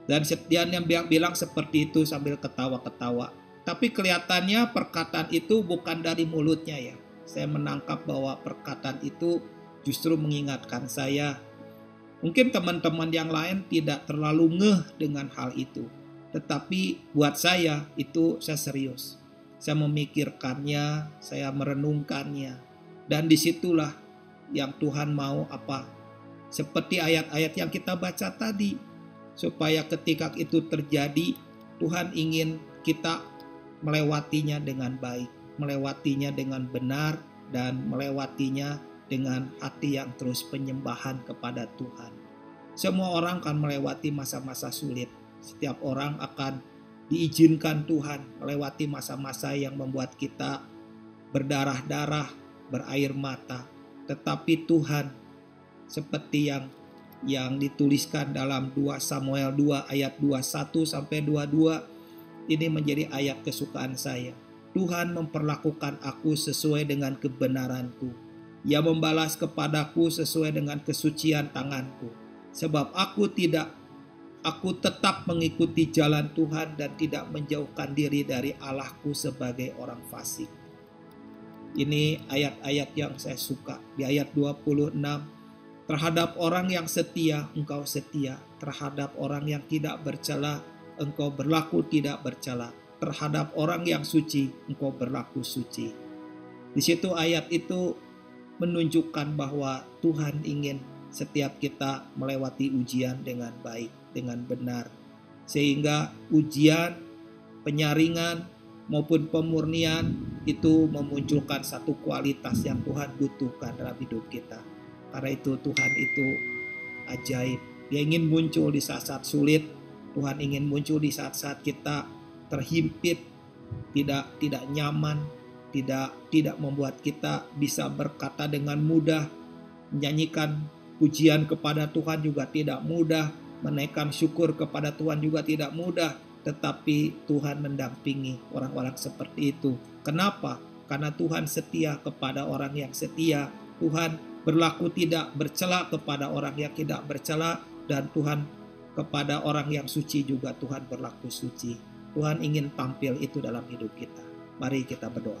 Dan setiap yang bilang seperti itu sambil ketawa-ketawa. Tapi kelihatannya perkataan itu bukan dari mulutnya ya. Saya menangkap bahwa perkataan itu justru mengingatkan saya. Mungkin teman-teman yang lain tidak terlalu ngeh dengan hal itu. Tetapi buat saya itu saya serius. Saya memikirkannya, saya merenungkannya. Dan disitulah yang Tuhan mau apa? Seperti ayat-ayat yang kita baca tadi. Supaya ketika itu terjadi, Tuhan ingin kita melewatinya dengan baik. Melewatinya dengan benar dan melewatinya dengan hati yang terus penyembahan kepada Tuhan. Semua orang akan melewati masa-masa sulit. Setiap orang akan diizinkan Tuhan melewati masa-masa yang membuat kita berdarah-darah, berair mata. Tetapi Tuhan seperti yang dituliskan dalam 2 Samuel 2 ayat 21 sampai 22, ini menjadi ayat kesukaan saya. Tuhan memperlakukan aku sesuai dengan kebenaranku. Ia membalas kepadaku sesuai dengan kesucian tanganku. Sebab aku tetap mengikuti jalan Tuhan dan tidak menjauhkan diri dari Allahku sebagai orang fasik. Ini ayat-ayat yang saya suka. Di ayat 26, terhadap orang yang setia, engkau setia. Terhadap orang yang tidak bercela, engkau berlaku tidak bercela. Terhadap orang yang suci, engkau berlaku suci. Di situ ayat itu menunjukkan bahwa Tuhan ingin setiap kita melewati ujian dengan baik, dengan benar. Sehingga ujian, penyaringan, maupun pemurnian itu memunculkan satu kualitas yang Tuhan butuhkan dalam hidup kita. Karena itu Tuhan itu ajaib. Dia ingin muncul di saat-saat sulit. Tuhan ingin muncul di saat-saat kita terhimpit, tidak nyaman, tidak membuat kita bisa berkata dengan mudah, menyanyikan pujian kepada Tuhan juga tidak mudah, menaikkan syukur kepada Tuhan juga tidak mudah, tetapi Tuhan mendampingi orang-orang seperti itu. Kenapa? Karena Tuhan setia kepada orang yang setia. Tuhan berlaku tidak bercela kepada orang yang tidak bercela, dan Tuhan kepada orang yang suci juga Tuhan berlaku suci. Tuhan ingin tampil itu dalam hidup kita. Mari kita berdoa.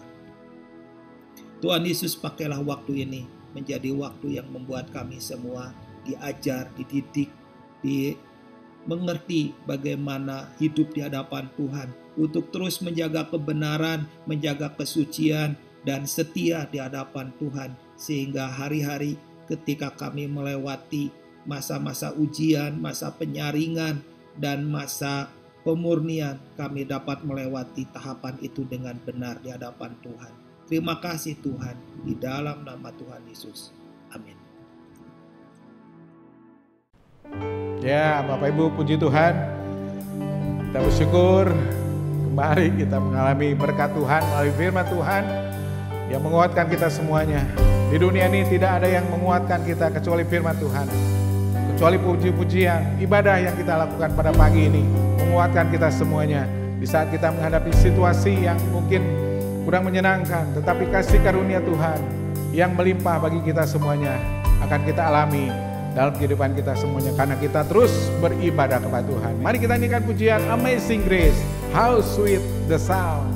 Tuhan Yesus, pakailah waktu ini menjadi waktu yang membuat kami semua diajar, dididik, mengerti bagaimana hidup di hadapan Tuhan, untuk terus menjaga kebenaran, menjaga kesucian, dan setia di hadapan Tuhan, sehingga hari-hari ketika kami melewati masa-masa ujian, masa penyaringan, dan masa pemurnian, kami dapat melewati tahapan itu dengan benar di hadapan Tuhan. Terima kasih Tuhan, di dalam nama Tuhan Yesus. Amin. Ya, Bapak Ibu, puji Tuhan. Kita bersyukur kembali kita mengalami berkat Tuhan melalui firman Tuhan yang menguatkan kita semuanya. Di dunia ini tidak ada yang menguatkan kita kecuali firman Tuhan. Kecuali puji-pujian, ibadah yang kita lakukan pada pagi ini menguatkan kita semuanya. Di saat kita menghadapi situasi yang mungkin kurang menyenangkan, tetapi kasih karunia Tuhan yang melimpah bagi kita semuanya akan kita alami dalam kehidupan kita semuanya, karena kita terus beribadah kepada Tuhan. Mari kita nyanyikan pujian Amazing Grace, How Sweet the Sound.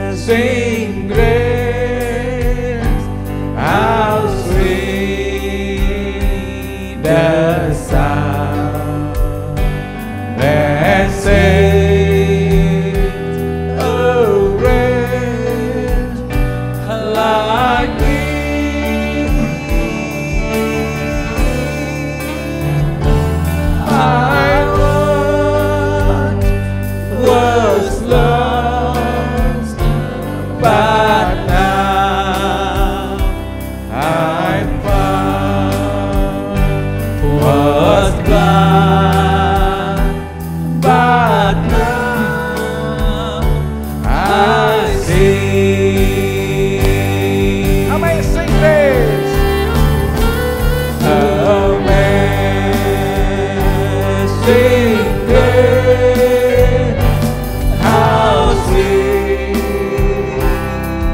Amazing Grace, how sweet the sound that saved a wretch like me. I once was lost, but now I'm found. Was blind, but now I see. Amazing Grace, amazing Grace, how sweet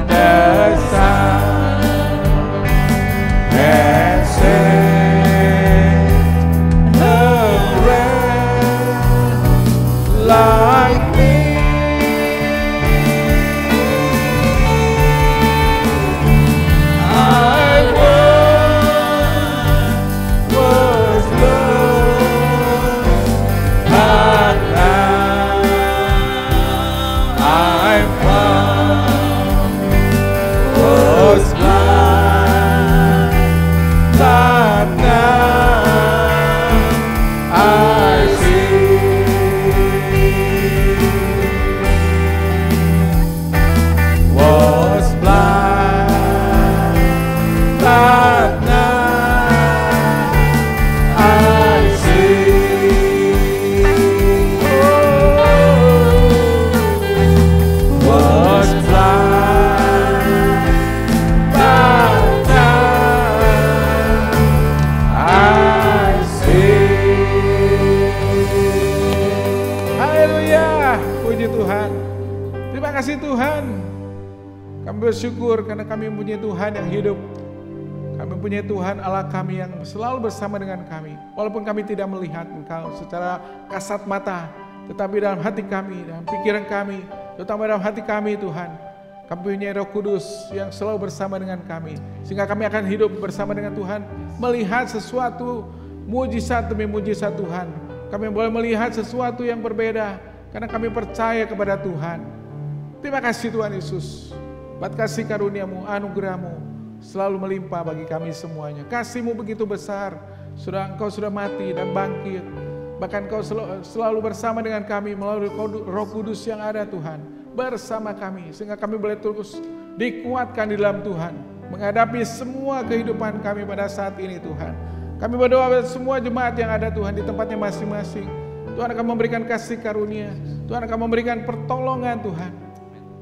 the sound that saved a wretch like me. I once was lost, but now I'm found. Was blind, but now I see. Was blind, but now I see. Was blind, but now I see. Haleluya, puji Tuhan. Terima kasih Tuhan. Kami bersyukur karena kami mempunyai Tuhan yang hidup. Kami mempunyai Tuhan Allah kami yang selalu bersama dengan kami. Walaupun kami tidak melihat Engkau secara kasat mata, tetapi dalam hati kami, dalam pikiran kami, terutama dalam hati kami Tuhan, kami punya Roh Kudus yang selalu bersama dengan kami. Sehingga kami akan hidup bersama dengan Tuhan, melihat sesuatu mujizat demi mujizat Tuhan. Kami boleh melihat sesuatu yang berbeda karena kami percaya kepada Tuhan. Terima kasih Tuhan Yesus. Buat kasih karunia-Mu, anugerah-Mu selalu melimpah bagi kami semuanya. Kasih-Mu begitu besar, Engkau sudah mati dan bangkit Bahkan Kau selalu bersama dengan kami melalui Roh Kudus yang ada Tuhan. Bersama kami, sehingga kami boleh terus dikuatkan di dalam Tuhan. Menghadapi semua kehidupan kami pada saat ini Tuhan. Kami berdoa buat semua jemaat yang ada Tuhan di tempatnya masing-masing. Tuhan akan memberikan kasih karunia. Tuhan akan memberikan pertolongan Tuhan.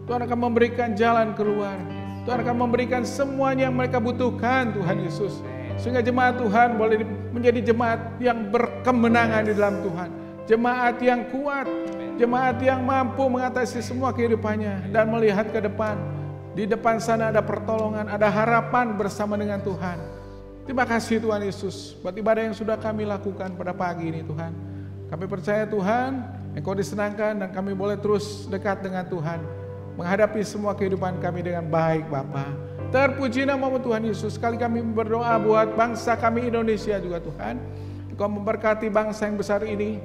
Tuhan akan memberikan jalan keluar. Tuhan akan memberikan semuanya yang mereka butuhkan Tuhan Yesus. Sehingga jemaat Tuhan boleh menjadi jemaat yang berkemenangan di dalam Tuhan. Jemaat yang kuat. Jemaat yang mampu mengatasi semua kehidupannya. Dan melihat ke depan. Di depan sana ada pertolongan, ada harapan bersama dengan Tuhan. Terima kasih Tuhan Yesus buat ibadah yang sudah kami lakukan pada pagi ini Tuhan. Kami percaya Tuhan, Engkau disenangkan dan kami boleh terus dekat dengan Tuhan. Menghadapi semua kehidupan kami dengan baik Bapa. Terpuji nama-Mu Tuhan Yesus. Sekali kami berdoa buat bangsa kami Indonesia juga Tuhan. Engkau memberkati bangsa yang besar ini.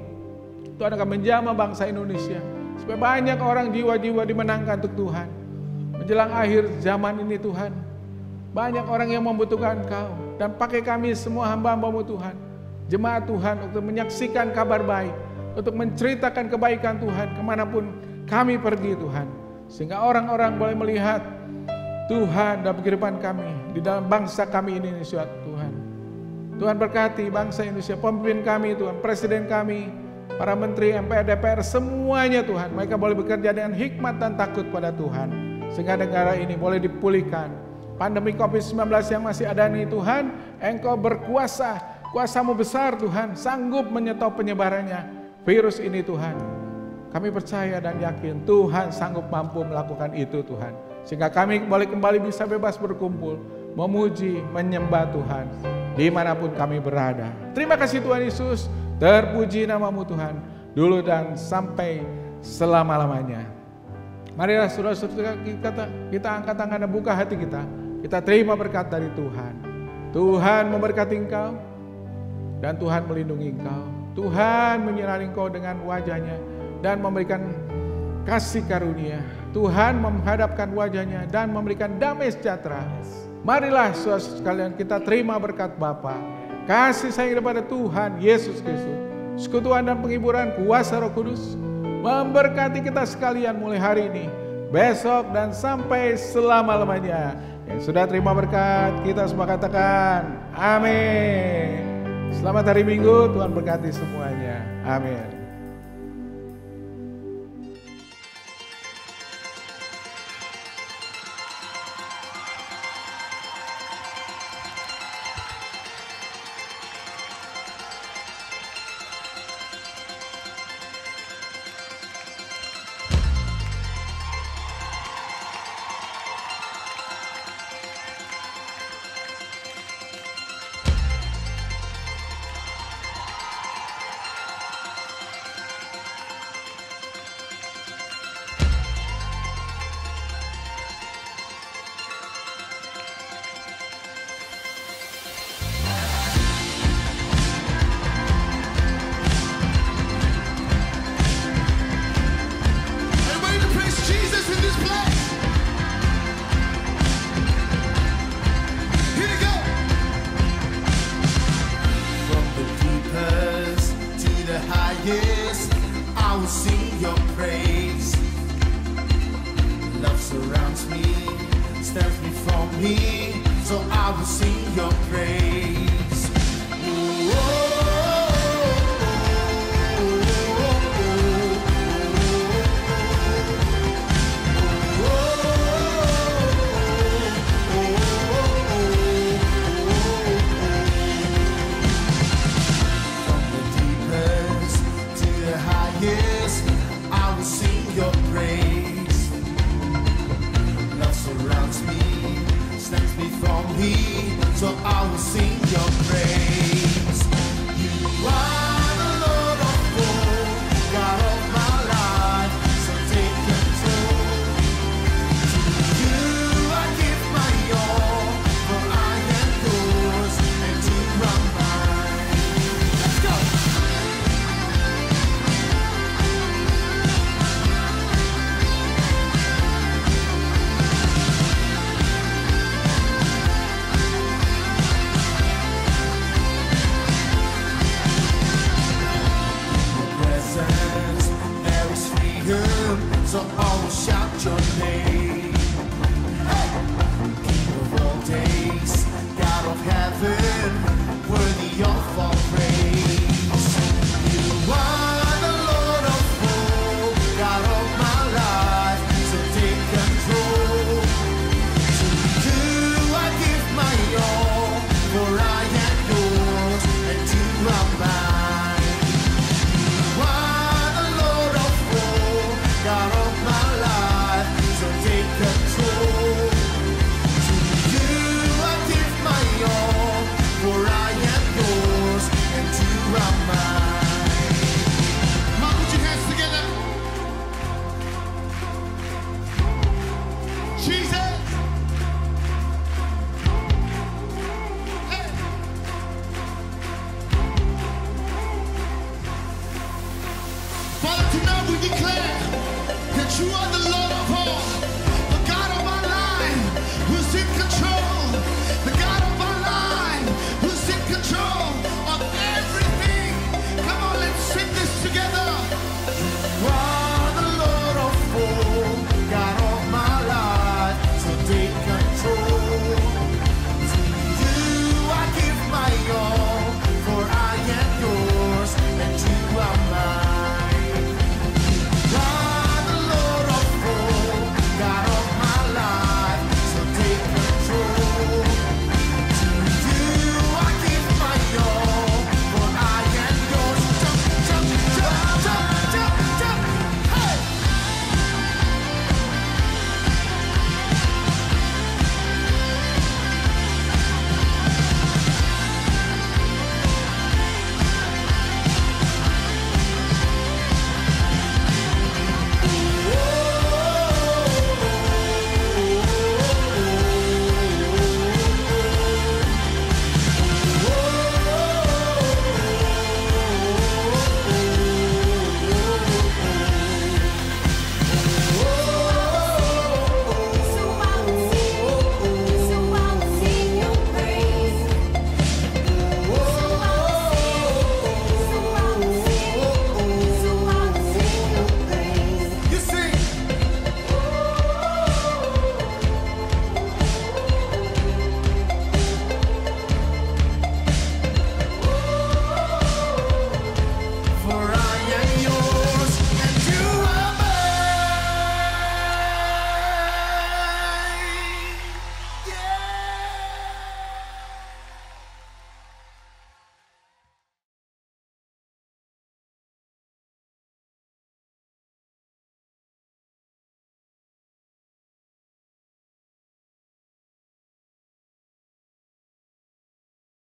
Tuhan akan menjamah bangsa Indonesia. Supaya banyak orang jiwa-jiwa dimenangkan untuk Tuhan. Menjelang akhir zaman ini Tuhan. Banyak orang yang membutuhkan Engkau. Dan pakai kami semua hamba-hamba-Mu Tuhan. Jemaat Tuhan untuk menyaksikan kabar baik. Untuk menceritakan kebaikan Tuhan kemanapun kami pergi Tuhan. Sehingga orang-orang boleh melihat Tuhan dalam kehidupan kami. Di dalam bangsa kami ini Indonesia Tuhan. Tuhan berkati bangsa Indonesia, pemimpin kami Tuhan, presiden kami, para menteri, MPR, DPR, semuanya Tuhan. Mereka boleh bekerja dengan hikmat dan takut pada Tuhan. Sehingga negara ini boleh dipulihkan. Pandemi COVID-19 yang masih ada ini Tuhan, Engkau berkuasa, kuasa-Mu besar Tuhan, sanggup menyetop penyebarannya virus ini Tuhan. Kami percaya dan yakin Tuhan sanggup mampu melakukan itu Tuhan. Sehingga kami boleh kembali bisa bebas berkumpul, memuji, menyembah Tuhan, dimanapun kami berada. Terima kasih Tuhan Yesus, terpuji nama-Mu Tuhan, dulu dan sampai selama-lamanya. Marilah saudara-saudara kita angkat tangan dan buka hati kita. Kita terima berkat dari Tuhan. Tuhan memberkati engkau dan Tuhan melindungi engkau. Tuhan menyinari engkau dengan wajahnya dan memberikan kasih karunia. Tuhan menghadapkan wajahnya dan memberikan damai sejahtera. Marilah saudara sekalian kita terima berkat Bapa, kasih sayang daripada Tuhan Yesus Kristus, sekutuan dan penghiburan kuasa Roh Kudus memberkati kita sekalian mulai hari ini, besok dan sampai selama-lamanya. Yang sudah terima berkat, kita semua katakan amin. Selamat hari Minggu, Tuhan berkati semuanya. Amin. Surrounds me, stands before me. so I will shout your name. King of all days, God of heaven, worthy of all praise. You are the Lord of hope, God of my life, so take control. To you I give my all, for I am yours and you are mine. You are the Lord of hope, God of my life, so take control. To you I give my all, for I am yours and you are mine. Come on, put your hands together. Jesus. Hey. Father, tonight we declare that you are